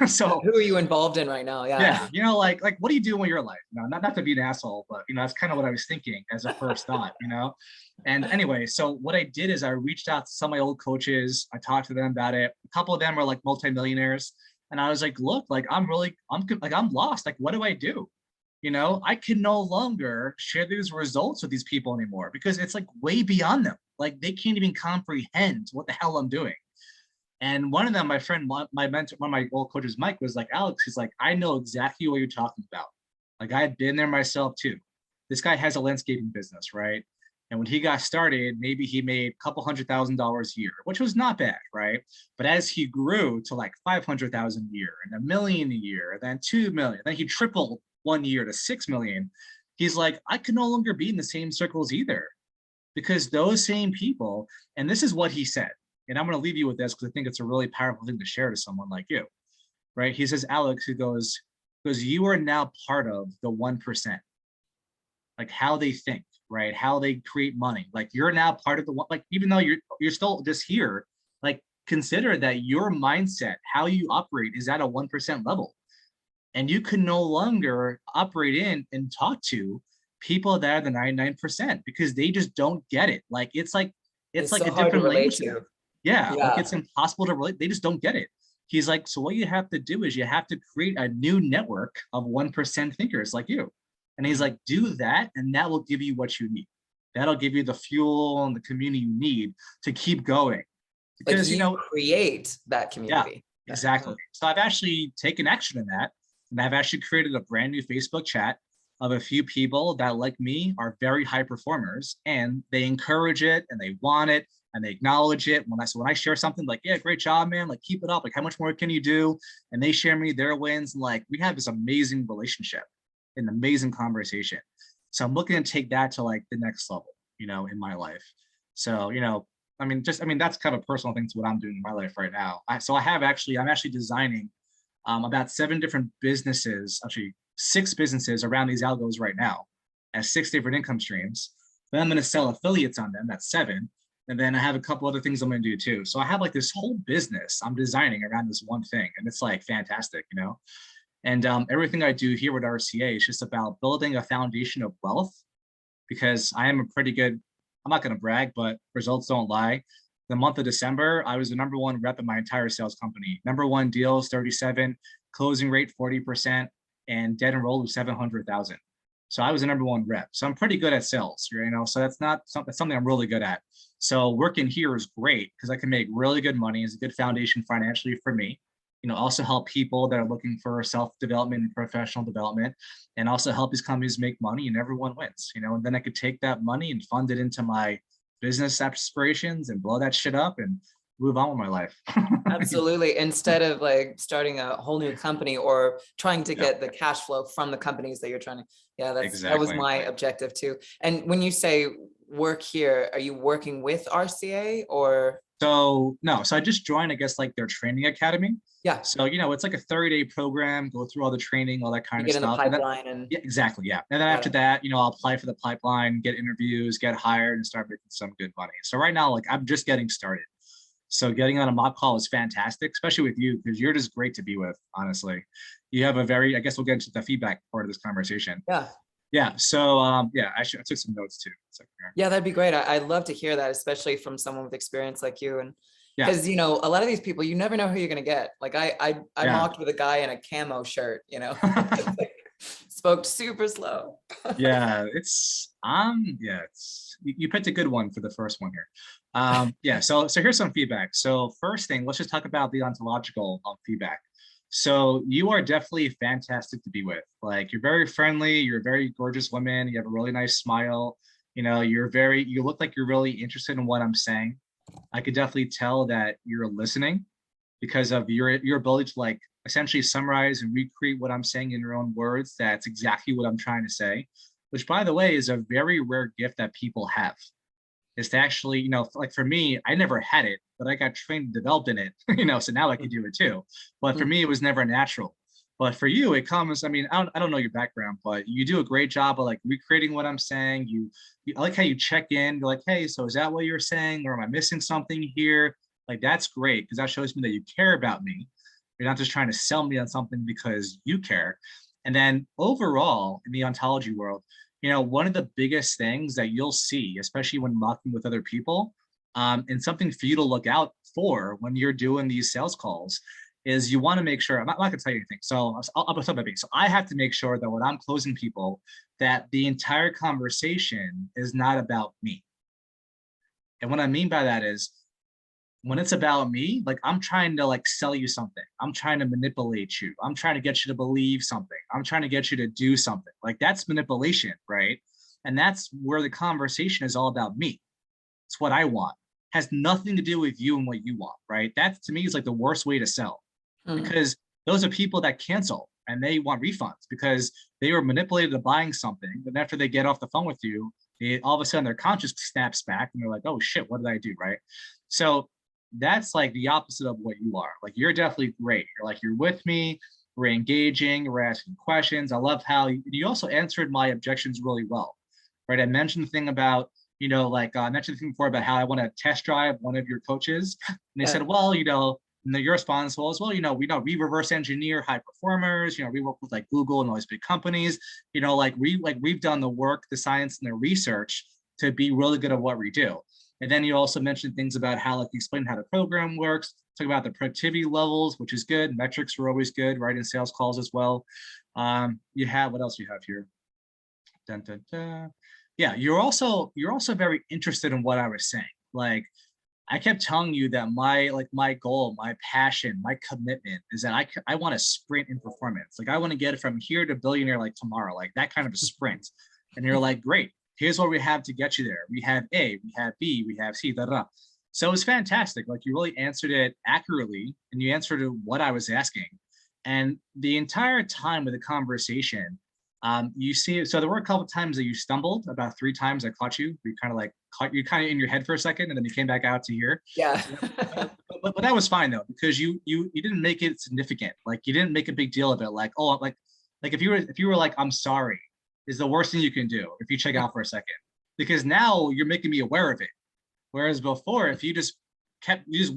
So Who are you involved in right now? Yeah. yeah, like what do you do in your life? Not to be an asshole, but that's kind of what I was thinking as a first thought, And anyway, so what I did is I reached out to some of my old coaches. I talked to them about it. A couple of them are like multimillionaires. And I was like, look, like I'm lost. Like, what do I do? I can no longer share these results with these people anymore because it's like way beyond them. Like they can't even comprehend what the hell I'm doing. And one of them, my friend, my mentor, one of my old coaches, Mike, was like, Alex, he's like, I know exactly what you're talking about. Like I had been there myself too. This guy has a landscaping business, right? And when he got started, maybe he made a couple $100,000 a year, which was not bad, right? But as he grew to like 500,000 a year and 1 million a year, then 2 million, then he tripled one year to 6 million. He's like, I can no longer be in the same circles either, because those same people, and this is what he said, and I'm going to leave you with this because I think it's a really powerful thing to share to someone like you, right? He says, Alex, he goes, you are now part of the 1%, like how they think, right? How they create money. Like you're now part of the one, like even though you're still just here, like consider that your mindset, how you operate is at a 1% level. And you can no longer operate in and talk to people that are the 99% because they just don't get it. It's like so a hard to different relate language to them. to. Yeah, like Yeah. it's impossible to relate. They just don't get it. He's like, so what you have to do is you have to create a new network of 1% thinkers like you. And he's like, do that, and that will give you what you need. That'll give you the fuel and the community you need to keep going. Like Because, you create that yeah, community. exactly. So I've actually taken action in that, and I've actually created a brand new Facebook chat of a few people that, like me, are very high performers, and they encourage it and they want it and they acknowledge it. When I share something like, yeah, great job, man, like keep it up, like how much more can you do? And they share me their wins, and like we have this amazing relationship, an amazing conversation. So I'm looking to take that to like the next level, in my life. So, that's kind of a personal thing to what I'm doing in my life right now. I'm actually designing about 7 different businesses, actually 6 businesses around these algos right now as 6 different income streams. Then I'm going to sell affiliates on them. That's 7. And then I have a couple other things I'm going to do too. So I have like this whole business I'm designing around this one thing. And it's like fantastic, And everything I do here with RCA is just about building a foundation of wealth, because I am a pretty good, I'm not going to brag, but results don't lie. The month of December, I was the #1 rep in my entire sales company. #1 deals, 37, closing rate, 40%, and dead enrolled was 700,000. So I was the #1 rep. So I'm pretty good at sales, so that's not something I'm really good at. So working here is great because I can make really good money. It's a good foundation financially for me. Also help people that are looking for self-development and professional development, and also help these companies make money, and everyone wins, and then I could take that money and fund it into my business aspirations and blow that shit up and move on with my life. Absolutely. Instead of like starting a whole new company or trying to Yeah, get the cash flow from the companies that you're trying to, that was exactly. my objective too. And when you say work here, are you working with RCA or? So no, so I just joined, I guess, like their training academy. Yeah, So, it's like a 30-day program, go through all the training, all that kind you of get in the stuff. And then, pipeline and. yeah, exactly. Yeah. And then Got after it. that, I'll apply for the pipeline, get interviews, get hired, and start making some good money. So right now, like I'm just getting started. So getting on a mock call is fantastic, especially with you, because you're just great to be with, honestly. You have I guess we'll get into the feedback part of this conversation. Yeah. Yeah. So yeah, I took some notes too. Yeah, that'd be great. I'd love to hear that, especially from someone with experience like you. And Yeah. because, a lot of these people, you never know who you're going to get. Like I Yeah. mocked with a guy in a camo shirt, spoke super slow. Yeah, it's you picked a good one for the first one here. Yeah, so here's some feedback. So first thing, let's just talk about the ontological feedback. So you are definitely fantastic to be with. Like you're very friendly, you're a very gorgeous woman, you have a really nice smile, you look like you're really interested in what I'm saying. I could definitely tell that you're listening because of your ability to like essentially summarize and recreate what I'm saying in your own words. That's exactly what I'm trying to say, which by the way is a very rare gift that people have, is to actually, like for me, I never had it, but I got trained and developed in it, so now I can do it too. But for me, it was never natural. But for you, it comes, I don't know your background, but you do a great job of like recreating what I'm saying. I like how you check in, you're like, hey, so is that what you're saying? Or am I missing something here? Like, that's great, because that shows me that you care about me. You're not just trying to sell me on something because you care. And then overall, in the ontology world, one of the biggest things that you'll see, especially when mocking with other people, and something for you to look out for when you're doing these sales calls, is you want to make sure, I'm not going to tell you anything. So I'll start by being, so I have to make sure that when I'm closing people, that the entire conversation is not about me. And what I mean by that is, when it's about me, like I'm trying to like sell you something. I'm trying to manipulate you. I'm trying to get you to believe something. I'm trying to get you to do something. Like that's manipulation, right? And that's where the conversation is all about me. It's what I want. Has nothing to do with you and what you want, right? That to me is like the worst way to sell, Mm. because those are people that cancel and they want refunds because they were manipulated to buying something. And after they get off the phone with you, they all of a sudden their conscience snaps back and they're like, oh shit, what did I do? Right. So that's like the opposite of what you are. Like you're definitely great. You're like, you're with me, we're engaging, we're asking questions. I love how you also answered my objections really well. Right. I mentioned the thing about, like I mentioned the thing before about how I want to test drive one of your coaches. And they Yeah. said, well, and then your response was, well, we reverse engineer high performers, we work with like Google and all these big companies, we've done the work, the science and the research to be really good at what we do. And then you also mentioned things about how, like, you explain how the program works, talk about the productivity levels, which is good. Metrics are always good, right? In sales calls as well. You have, what else you have here? Dun, dun, dun. Yeah, you're also very interested in what I was saying. Like, I kept telling you that my goal, my passion, my commitment is that I want to sprint in performance. Like I want to get from here to billionaire like tomorrow, like that kind of a sprint. And you're like, great, here's what we have to get you there. We have A, we have B, we have C, da, da, da. So it was fantastic. Like you really answered it accurately and you answered what I was asking. And the entire time of the conversation, you see, so there were a couple of times that you stumbled, about 3 times I caught you. You kind of like caught you kind of in your head for a second, and then you came back out to here. Yeah. But that was fine though, because you didn't make it significant. Like you didn't make a big deal of it. Like, oh, like if you were like, I'm sorry, is the worst thing you can do if you check out for a second, because now you're making me aware of it. Whereas before, if you just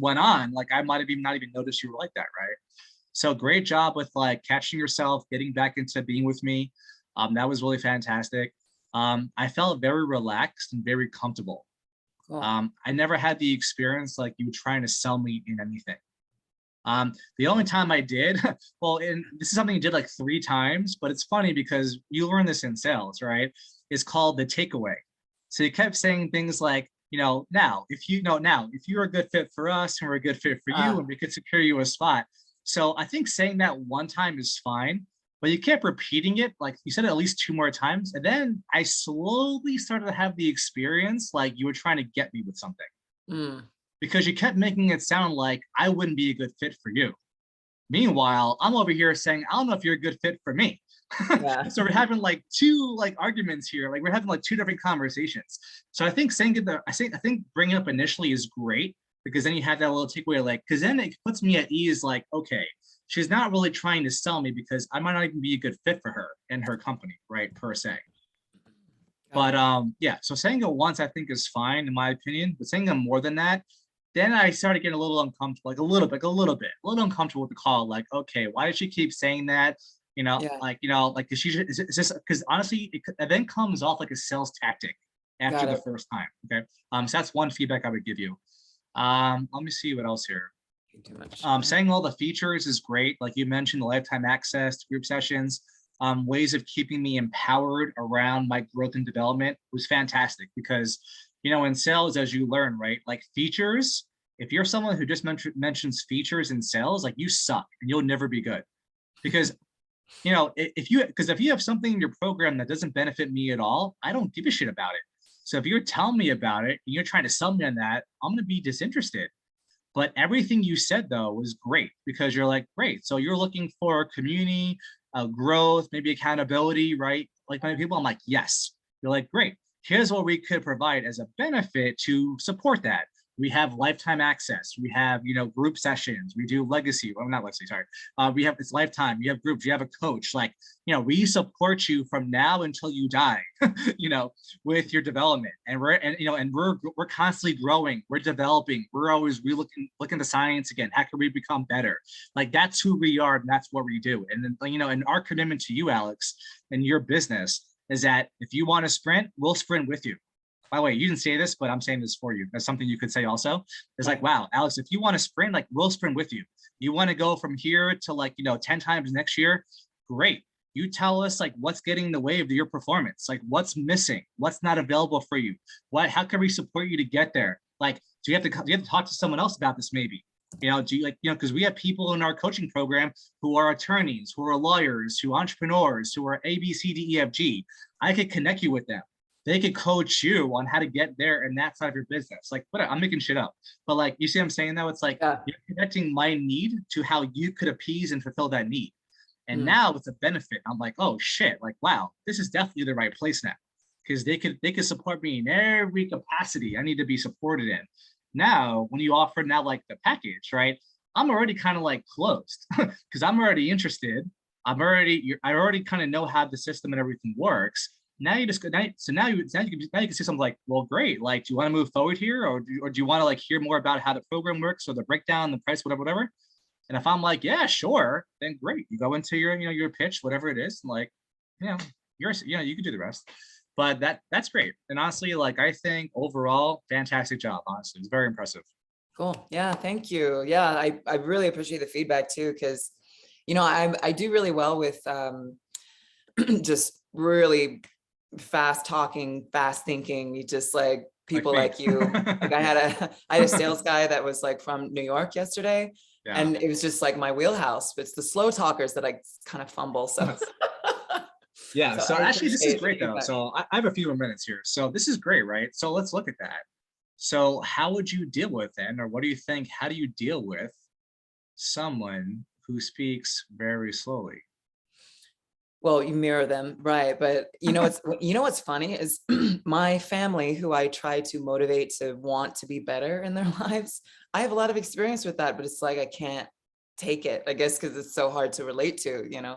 went on, like I might have even not even noticed you were like that, right? So great job with like catching yourself, getting back into being with me. That was really fantastic. I felt very relaxed and very comfortable. Cool. I never had the experience like you trying to sell me in anything. The only time I did, well, and this is something you did like 3 times, but it's funny because you learn this in sales, right? It's called the takeaway. So you kept saying things like, now, if you're a good fit for us and we're a good fit for you and we could secure you a spot. So I think saying that one time is fine, but you kept repeating it. Like you said it at least 2 more times. And then I slowly started to have the experience like you were trying to get me with something. Mm. Because you kept making it sound like I wouldn't be a good fit for you. Meanwhile, I'm over here saying, I don't know if you're a good fit for me. Yeah. So we're having like 2 like arguments here. Like we're having like 2 different conversations. So I think I think bringing up initially is great, because then you have that little takeaway, like, because then it puts me at ease, like, okay, she's not really trying to sell me because I might not even be a good fit for her and her company, right, per se. But yeah, so saying it once I think is fine in my opinion, but saying it more than that, then I started getting a little uncomfortable, like a little bit uncomfortable with the call. Like, okay, why does she keep saying that? Yeah. Like, is this because honestly, it then comes off like a sales tactic after the first time. Okay. So that's one feedback I would give you. Let me see what else here. Too much. Saying all the features is great. Like you mentioned, the lifetime access, group sessions, ways of keeping me empowered around my growth and development was fantastic, because, in sales, as you learn, right, like features, if you're someone who just mentions features in sales, like you suck and you'll never be good. Because, if you have something in your program that doesn't benefit me at all, I don't give a shit about it. So if you're telling me about it and you're trying to sell me on that, I'm going to be disinterested. But everything you said, though, was great, because you're like, great. So you're looking for community, growth, maybe accountability, right? Like many people, I'm like, yes. You're like, great. Here's what we could provide as a benefit to support that. We have lifetime access. We have, group sessions. We do legacy. Well, not legacy, sorry. We have, it's lifetime. You have groups. You have a coach. Like, we support you from now until you die, with your development. And we're constantly growing. We're developing. We're always looking the science again. How can we become better? Like, that's who we are, and that's what we do. And then, and our commitment to you, Alex, and your business is that if you want to sprint, we'll sprint with you. By the way, you didn't say this, but I'm saying this for you. That's something you could say also. It's like, wow, Alex, if you want to sprint, like, we'll sprint with you. You want to go from here to like, 10 times next year? Great. You tell us like what's getting in the way of your performance, like what's missing, what's not available for you. How can we support you to get there? Like, do you have to talk to someone else about this maybe? Because we have people in our coaching program who are attorneys, who are lawyers, who are entrepreneurs, who are A, B, C, D, E, F, G. I could connect you with them. they could coach you on how to get there in that side of your business. Like, what I'm making shit up. But like, you see what I'm saying though? It's like Yeah. you're connecting my need to how you could appease and fulfill that need. And Mm. now it's a benefit. I'm like, oh shit, like wow, this is definitely the right place now. Because they could support me in every capacity I need to be supported in. Now, when you offer now like the package, right? I'm already kind of like closed because I'm already interested. I already kind of know how the system and everything works. Now you just now you can say something like, well, great. Like, do you want to move forward here, or do you want to like hear more about how the program works or the breakdown, the price, whatever, whatever? And if I'm like, yeah, sure, then great. You go into your, your pitch, whatever it is, and like, you know, you can do the rest. But that's great. And honestly, like I think overall, fantastic job. Honestly, it's very impressive. Cool. Yeah, thank you. Yeah, I really appreciate the feedback too, because I do really well with just really fast talking, fast thinking. You just like Like people me. like you. Like I had a sales guy that was like from New York yesterday, Yeah. and it was just like my wheelhouse. But it's the slow talkers that I kind of fumble. So Yeah. so So I actually, this is appreciate the great though. feedback. So I have a few more minutes here. So this is great, right? So let's look at that. So how would you deal with then, or what do you think? How do you deal with someone who speaks very slowly? Well, you mirror them, right? But what's funny is my family, who I try to motivate to want to be better in their lives. I have a lot of experience with that, but it's like I can't take it, I guess, because it's so hard to relate to. Yeah.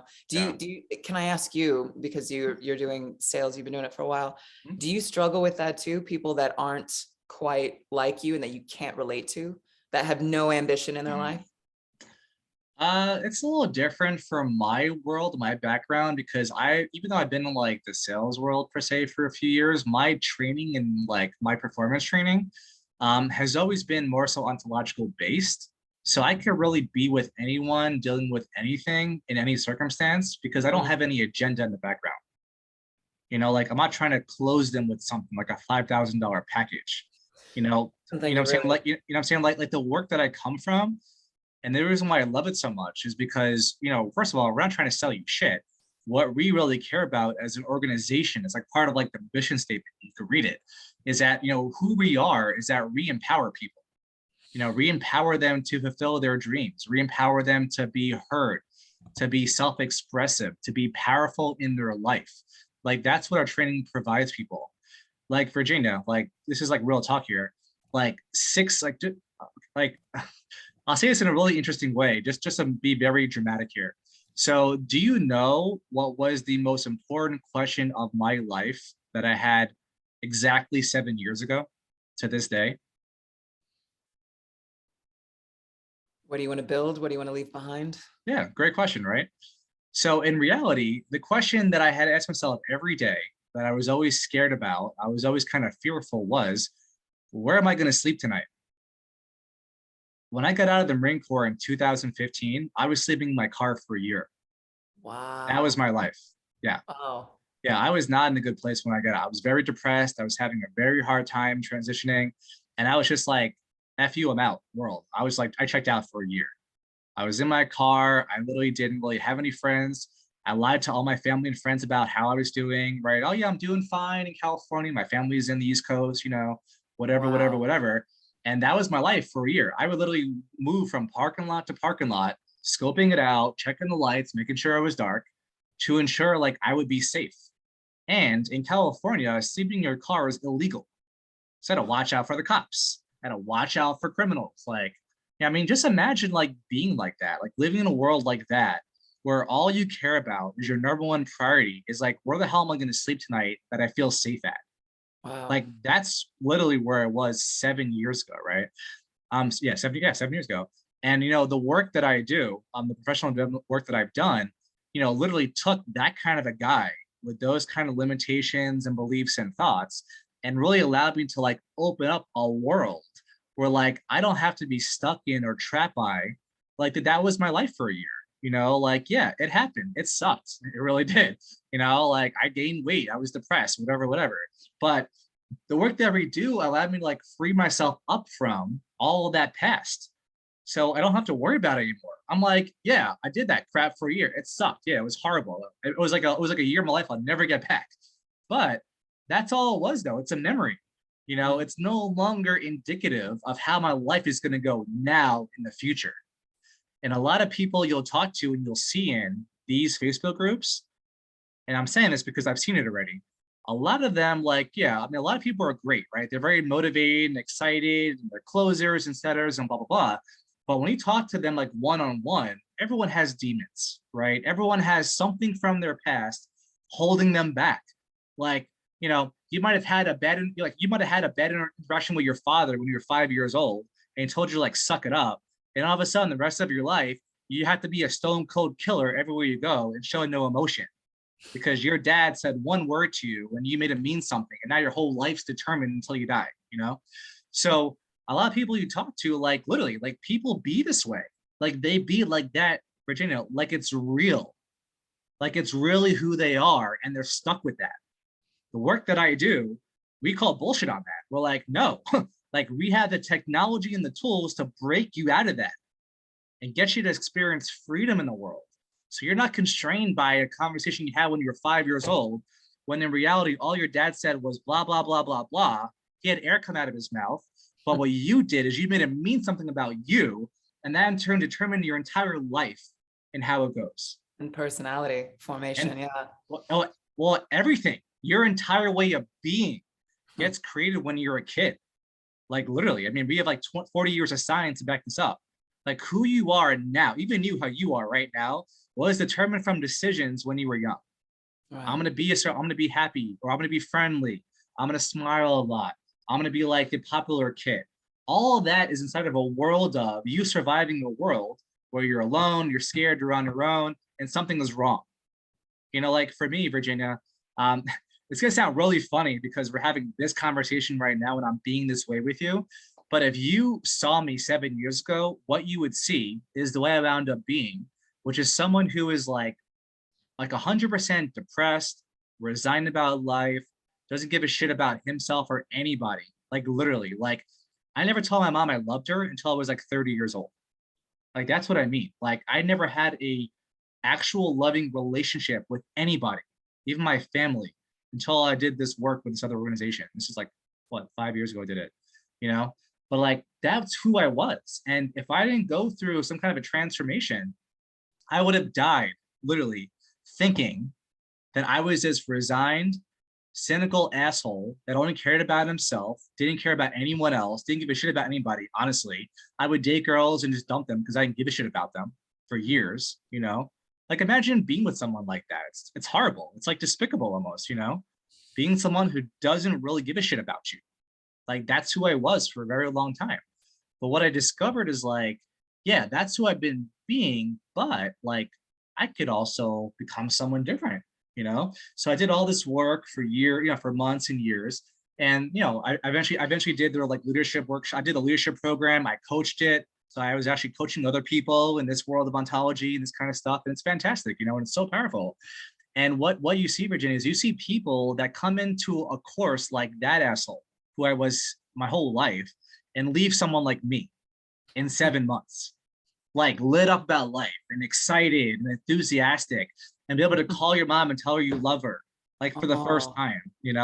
Can I ask you, because you're doing sales, you've been doing it for a while. Mhm. Do you struggle with that too? People that aren't quite like you and that you can't relate to, that have no ambition in their Mm. life? It's a little different from my world, my background, because even though I've been in like the sales world per se for a few years, my training and like my performance training, has always been more so ontological based. So I could really be with anyone dealing with anything in any circumstance because I don't Mm, have any agenda in the background. Like I'm not trying to close them with something like a $5,000 package. something What to I'm saying? really. What I'm saying? Like the work that I come from, and the reason why I love it so much is because, first of all, we're not trying to sell you shit. What we really care about as an organization, it's like part of like the mission statement, you could read it, is that, who we are is that we empower people, re-empower them to fulfill their dreams, re-empower them to be heard, to be self-expressive, to be powerful in their life. Like that's what our training provides people. Like Virginia, like this is like real talk here. Like like I'll say this in a really interesting way, just to be very dramatic here. So, do you know what was the most important question of my life that I had exactly 7 years ago to this day? What do you want to build? What do you want to leave behind? Yeah, great question, right? So, in reality, the question that I had to ask myself every day that I was always scared about, I was always kind of fearful was, where am I going to sleep tonight? When I got out of the Marine Corps in 2015, I was sleeping in my car for a year. That was Wow. my life. Yeah. Oh, Yeah, I was not in a good place when I got out. I was very depressed. I was having a very hard time transitioning. And I was just like, F you, I'm out, world. I was like, I checked out for a year. I was in my car. I literally didn't really have any friends. I lied to all my family and friends about how I was doing, right? Oh, yeah, I'm doing fine in California. My family's in the East Coast, whatever, whatever, wow. whatever. And that was my life for a year. I would literally move from parking lot to parking lot, scoping it out, checking the lights, making sure it was dark to ensure like I would be safe. And in California, sleeping in your car is illegal. So I had to watch out for the cops. I had to watch out for criminals. Like, yeah, I mean, just imagine like being like that, like living in a world like that, where all you care about is your number one priority is like, where the hell am I going to sleep tonight that I feel safe at? Wow. Like that's literally where I was 7 years ago, right? Yeah, 7 years ago. And the work that I do, the professional development work that I've done, literally took that kind of a guy with those kind of limitations and beliefs and thoughts and really allowed me to like open up a world where like I don't have to be stuck in or trapped by like that was my life for a year. Like yeah, it happened. It sucked. It really did. Like I gained weight, I was depressed, whatever, whatever. But the work that we do allowed me to like free myself up from all of that past. So I don't have to worry about it anymore. I'm like, yeah, I did that crap for a year. It sucked. Yeah, it was horrible. It was like a year of my life I'll never get back. But That's all it was though. It's a memory. It's no longer indicative of how my life is going to go now in the future. And a lot of people you'll talk to and you'll see in these Facebook groups, and I'm saying this because I've seen it already. A lot of them, like, yeah, I mean, a lot of people are great, right? They're very motivated and excited, and they're closers and setters and blah, blah, blah. But when you talk to them like one-on-one, everyone has demons, right? Everyone has something from their past holding them back. Like, you might have had a bad, like, you might have had a bad interaction with your father when you were 5 years old and he told you, like, suck it up. And all of a sudden, the rest of your life, you have to be a stone cold killer everywhere you go and show no emotion because your dad said one word to you when you made him mean something. And now your whole life's determined until you die. So a lot of people you talk to, like, literally, like, people be this way. Like, they be like that, Virginia, like it's real. Like it's really who they are and they're stuck with that. The work that I do, we call bullshit on that. We're like, no, like we have the technology and the tools to break you out of that and get you to experience freedom in the world. So you're not constrained by a conversation you had when you were 5 years old, when in reality, all your dad said was blah, blah, blah, blah, blah. He had air come out of his mouth. But what you did is you made it mean something about you. And that in turn determined your entire life and how it goes. And personality formation, And, yeah. Well, everything, your entire way of being gets created when you're a kid. Like literally, I mean, we have like 40 years of science to back this up. Like who you are now, even you, how you are right now, was determined from decisions when you were young. Right. I'm gonna be happy, or I'm gonna be friendly. I'm gonna smile a lot. I'm gonna be like the popular kid. All of that is inside of a world of you surviving the world where you're alone, you're scared, you're on your own, and something is wrong. Like for me, Virginia, it's gonna sound really funny because we're having this conversation right now and I'm being this way with you. But if you saw me 7 years ago, what you would see is the way I wound up being, which is someone who is like 100% depressed, resigned about life, doesn't give a shit about himself or anybody. Like literally, like I never told my mom I loved her until I was like 30 years old. Like that's what I mean. Like I never had a actual loving relationship with anybody, even my family, until I did this work with this other organization. This is like, what, 5 years ago I did it, But like, that's who I was. And if I didn't go through some kind of a transformation, I would have died, literally, thinking that I was this resigned, cynical asshole that only cared about himself, didn't care about anyone else, didn't give a shit about anybody, honestly. I would date girls and just dump them because I didn't give a shit about them for years, Like imagine being with someone like that. It's horrible. It's like despicable almost, Being someone who doesn't really give a shit about you. Like that's who I was for a very long time. But what I discovered is like, yeah, that's who I've been being, but like I could also become someone different, So I did all this work for for months and years. And I eventually did their like leadership workshop. I did a leadership program, I coached it. So I was actually coaching other people in this world of ontology and this kind of stuff. And it's fantastic, and it's so powerful. And what you see, Virginia, is you see people that come into a course like that asshole, who I was my whole life, and leave someone like me in 7 months, like lit up about life and excited and enthusiastic, and be able to call your mom and tell her you love her, like for the first time,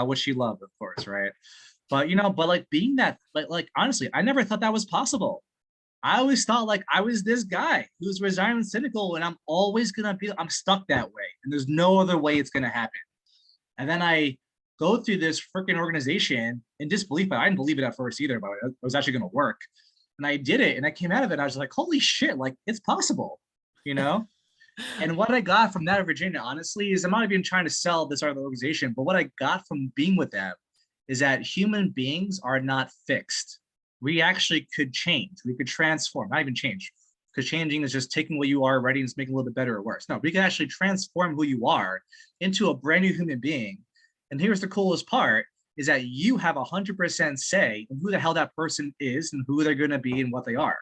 which she loved, of course, right? But but like being that, like honestly, I never thought that was possible. I always thought like I was this guy who's resigned and cynical, and I'm stuck that way, and there's no other way it's gonna happen. And then I go through this freaking organization in disbelief, but I didn't believe it at first either, but it was actually gonna work. And I did it, and I came out of it, and I was like, holy shit, like it's possible, And what I got from that, Virginia, honestly, is I'm not even trying to sell this other organization, but what I got from being with them is that human beings are not fixed. We actually could change. We could transform, not even change, because changing is just taking what you are already and just making it a little bit better or worse. No, we can actually transform who you are into a brand new human being. And here's the coolest part, is that you have 100% say in who the hell that person is and who they're going to be and what they are.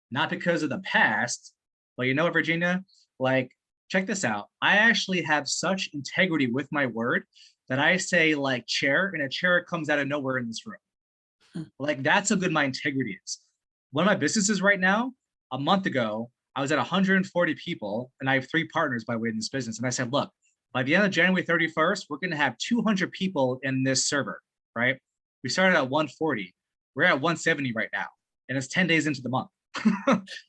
Not because of the past, but you know what, Virginia? Like, check this out. I actually have such integrity with my word that I say like chair, and a chair comes out of nowhere in this room. Like that's how good my integrity is. One of my businesses right now, a month ago, I was at 140 people, and I have 3 partners by way in this business. And I said, look, By the end of January 31st, we're going to have 200 people in this server, right? We started at 140. We're at 170 right now, and it's 10 days into the month.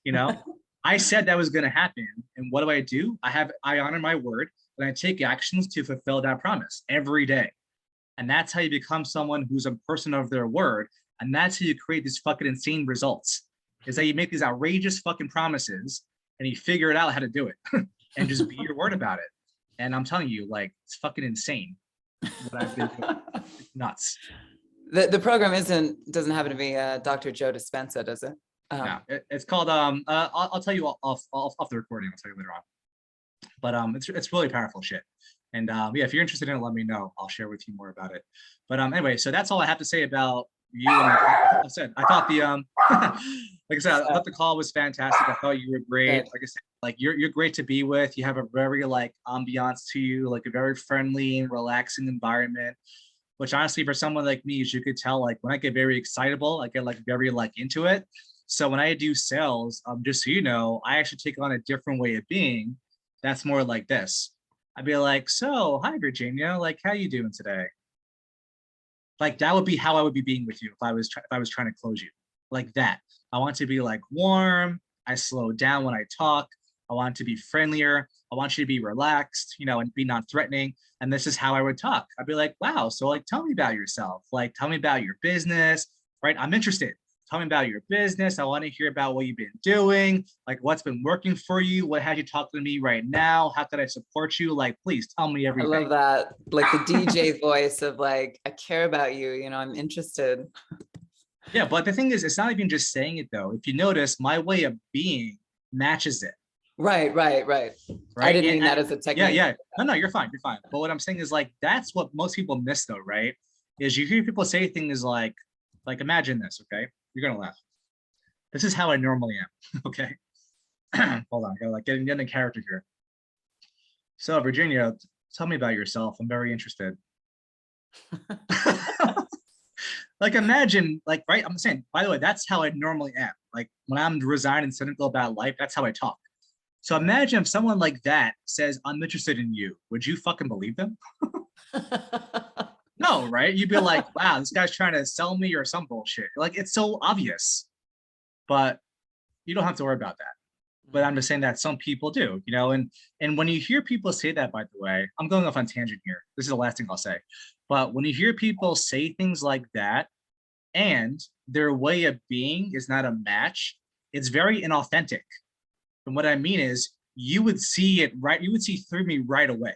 You know, I said that was going to happen, and what do? I honor my word, and I take actions to fulfill that promise every day. And that's how you become someone who's a person of their word, and that's how you create these fucking insane results. Is that you make these outrageous fucking promises, and you figure it out how to do it, and just be your word about it. And I'm telling you, like, it's fucking insane what I've been doing. It's nuts. The program doesn't happen to be Dr. Joe Dispenza, does it? No, it's called I'll tell you off the recording. I'll tell you later on. But it's really powerful shit. And yeah, if you're interested in it, let me know. I'll share with you more about it. But anyway, so that's all I have to say about you. And I said, I thought the like I said, I thought the call was fantastic. I thought you were great. Like I said, like you're great to be with. You have a very like ambiance to you, like a very friendly and relaxing environment. Which honestly, for someone like me, as you could tell, like when I get very excitable, I get like very like into it. So when I do sales, just so you know, I actually take on a different way of being. That's more like this. I'd be like, so hi Virginia, like how you doing today? Like that would be how I would be being with you if I was trying to close you, like that. I want to be like warm. I slow down when I talk. I want to be friendlier. I want you to be relaxed, you know, and be non-threatening. And this is how I would talk. I'd be like, wow, so like, tell me about yourself. Like, tell me about your business, right? I'm interested. Tell me about your business. I want to hear about what you've been doing, like what's been working for you. What have you talking to me right now? How could I support you? Like, please tell me everything. I love that. Like the DJ voice of like, I care about you, you know, I'm interested. Yeah, but the thing is, it's not even just saying it though. If you notice, my way of being matches it. Right. I didn't mean that as a technique. Yeah. No, you're fine. But what I'm saying is like, that's what most people miss though, right? Is you hear people say things like imagine this, okay? You're gonna laugh. This is how I normally am, okay? Hold on, I gotta like get in character here. So Virginia, tell me about yourself. I'm very interested. Like imagine, like, right? I'm saying, by the way, that's how I normally am. Like when I'm resigned and cynical about life, that's how I talk. So imagine if someone like that says, I'm interested in you. Would you fucking believe them? No, right? You'd be like, wow, this guy's trying to sell me or some bullshit. Like, it's so obvious, but you don't have to worry about that. But I'm just saying that some people do, you know, and when you hear people say that, by the way, I'm going off on tangent here. This is the last thing I'll say. But when you hear people say things like that and their way of being is not a match, it's very inauthentic. And what I mean is you would see it right. You would see through me right away.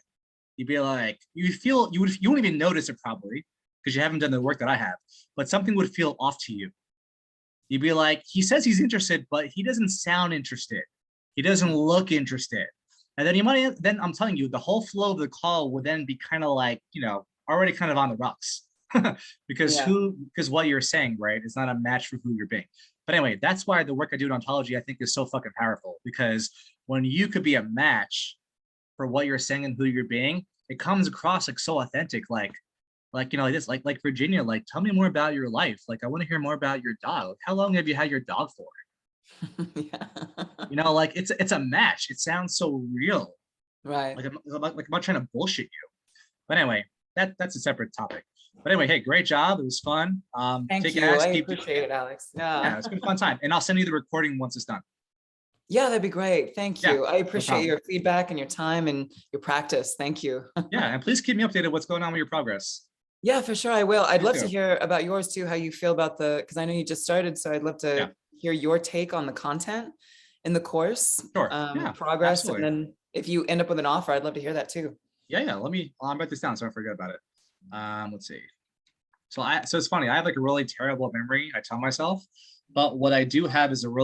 You'd be like, you won't even notice it probably because you haven't done the work that I have, but something would feel off to you. You'd be like, he says he's interested, but he doesn't sound interested. He doesn't look interested. And then I'm telling you, the whole flow of the call would then be kind of like, you know, already kind of on the rocks because what you're saying, right, is not a match for who you're being. But anyway, that's why the work I do in ontology, I think is so fucking powerful because when you could be a match for what you're saying and who you're being, it comes across like so authentic, like you know, like this, like Virginia, like tell me more about your life. Like I want to hear more about your dog. Like, how long have you had your dog for? Yeah. You know, like it's a match. It sounds so real. Right. Like I'm not trying to bullshit you. But anyway, that's a separate topic. But anyway, hey, great job. It was fun. Thank you. I appreciate it, Alex. Yeah, it's been a fun time. And I'll send you the recording once it's done. Yeah, that'd be great. Thank you. Yeah, I appreciate your feedback and your time and your practice. Thank you. Yeah, and please keep me updated what's going on with your progress. Yeah, for sure. I will. I'd love too. to hear about yours too, how you feel about because I know you just started. So I'd love to hear your take on the content in the course, Sure. progress. Absolutely. And then if you end up with an offer, I'd love to hear that too. Yeah. I'll write this down so I don't forget about it. Let's see. So it's funny. I have like a really terrible memory, I tell myself, but what I do have is I have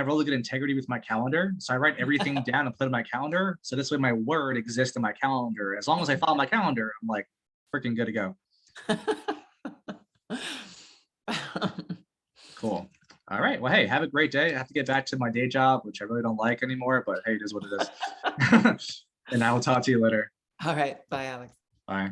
really good integrity with my calendar. So I write everything down and put it in my calendar. So this way my word exists in my calendar. As long as I follow my calendar, I'm like freaking good to go. Cool. All right. Well, hey, have a great day. I have to get back to my day job, which I really don't like anymore, but hey, it is what it is. And I will talk to you later. All right. Bye, Alex. Bye.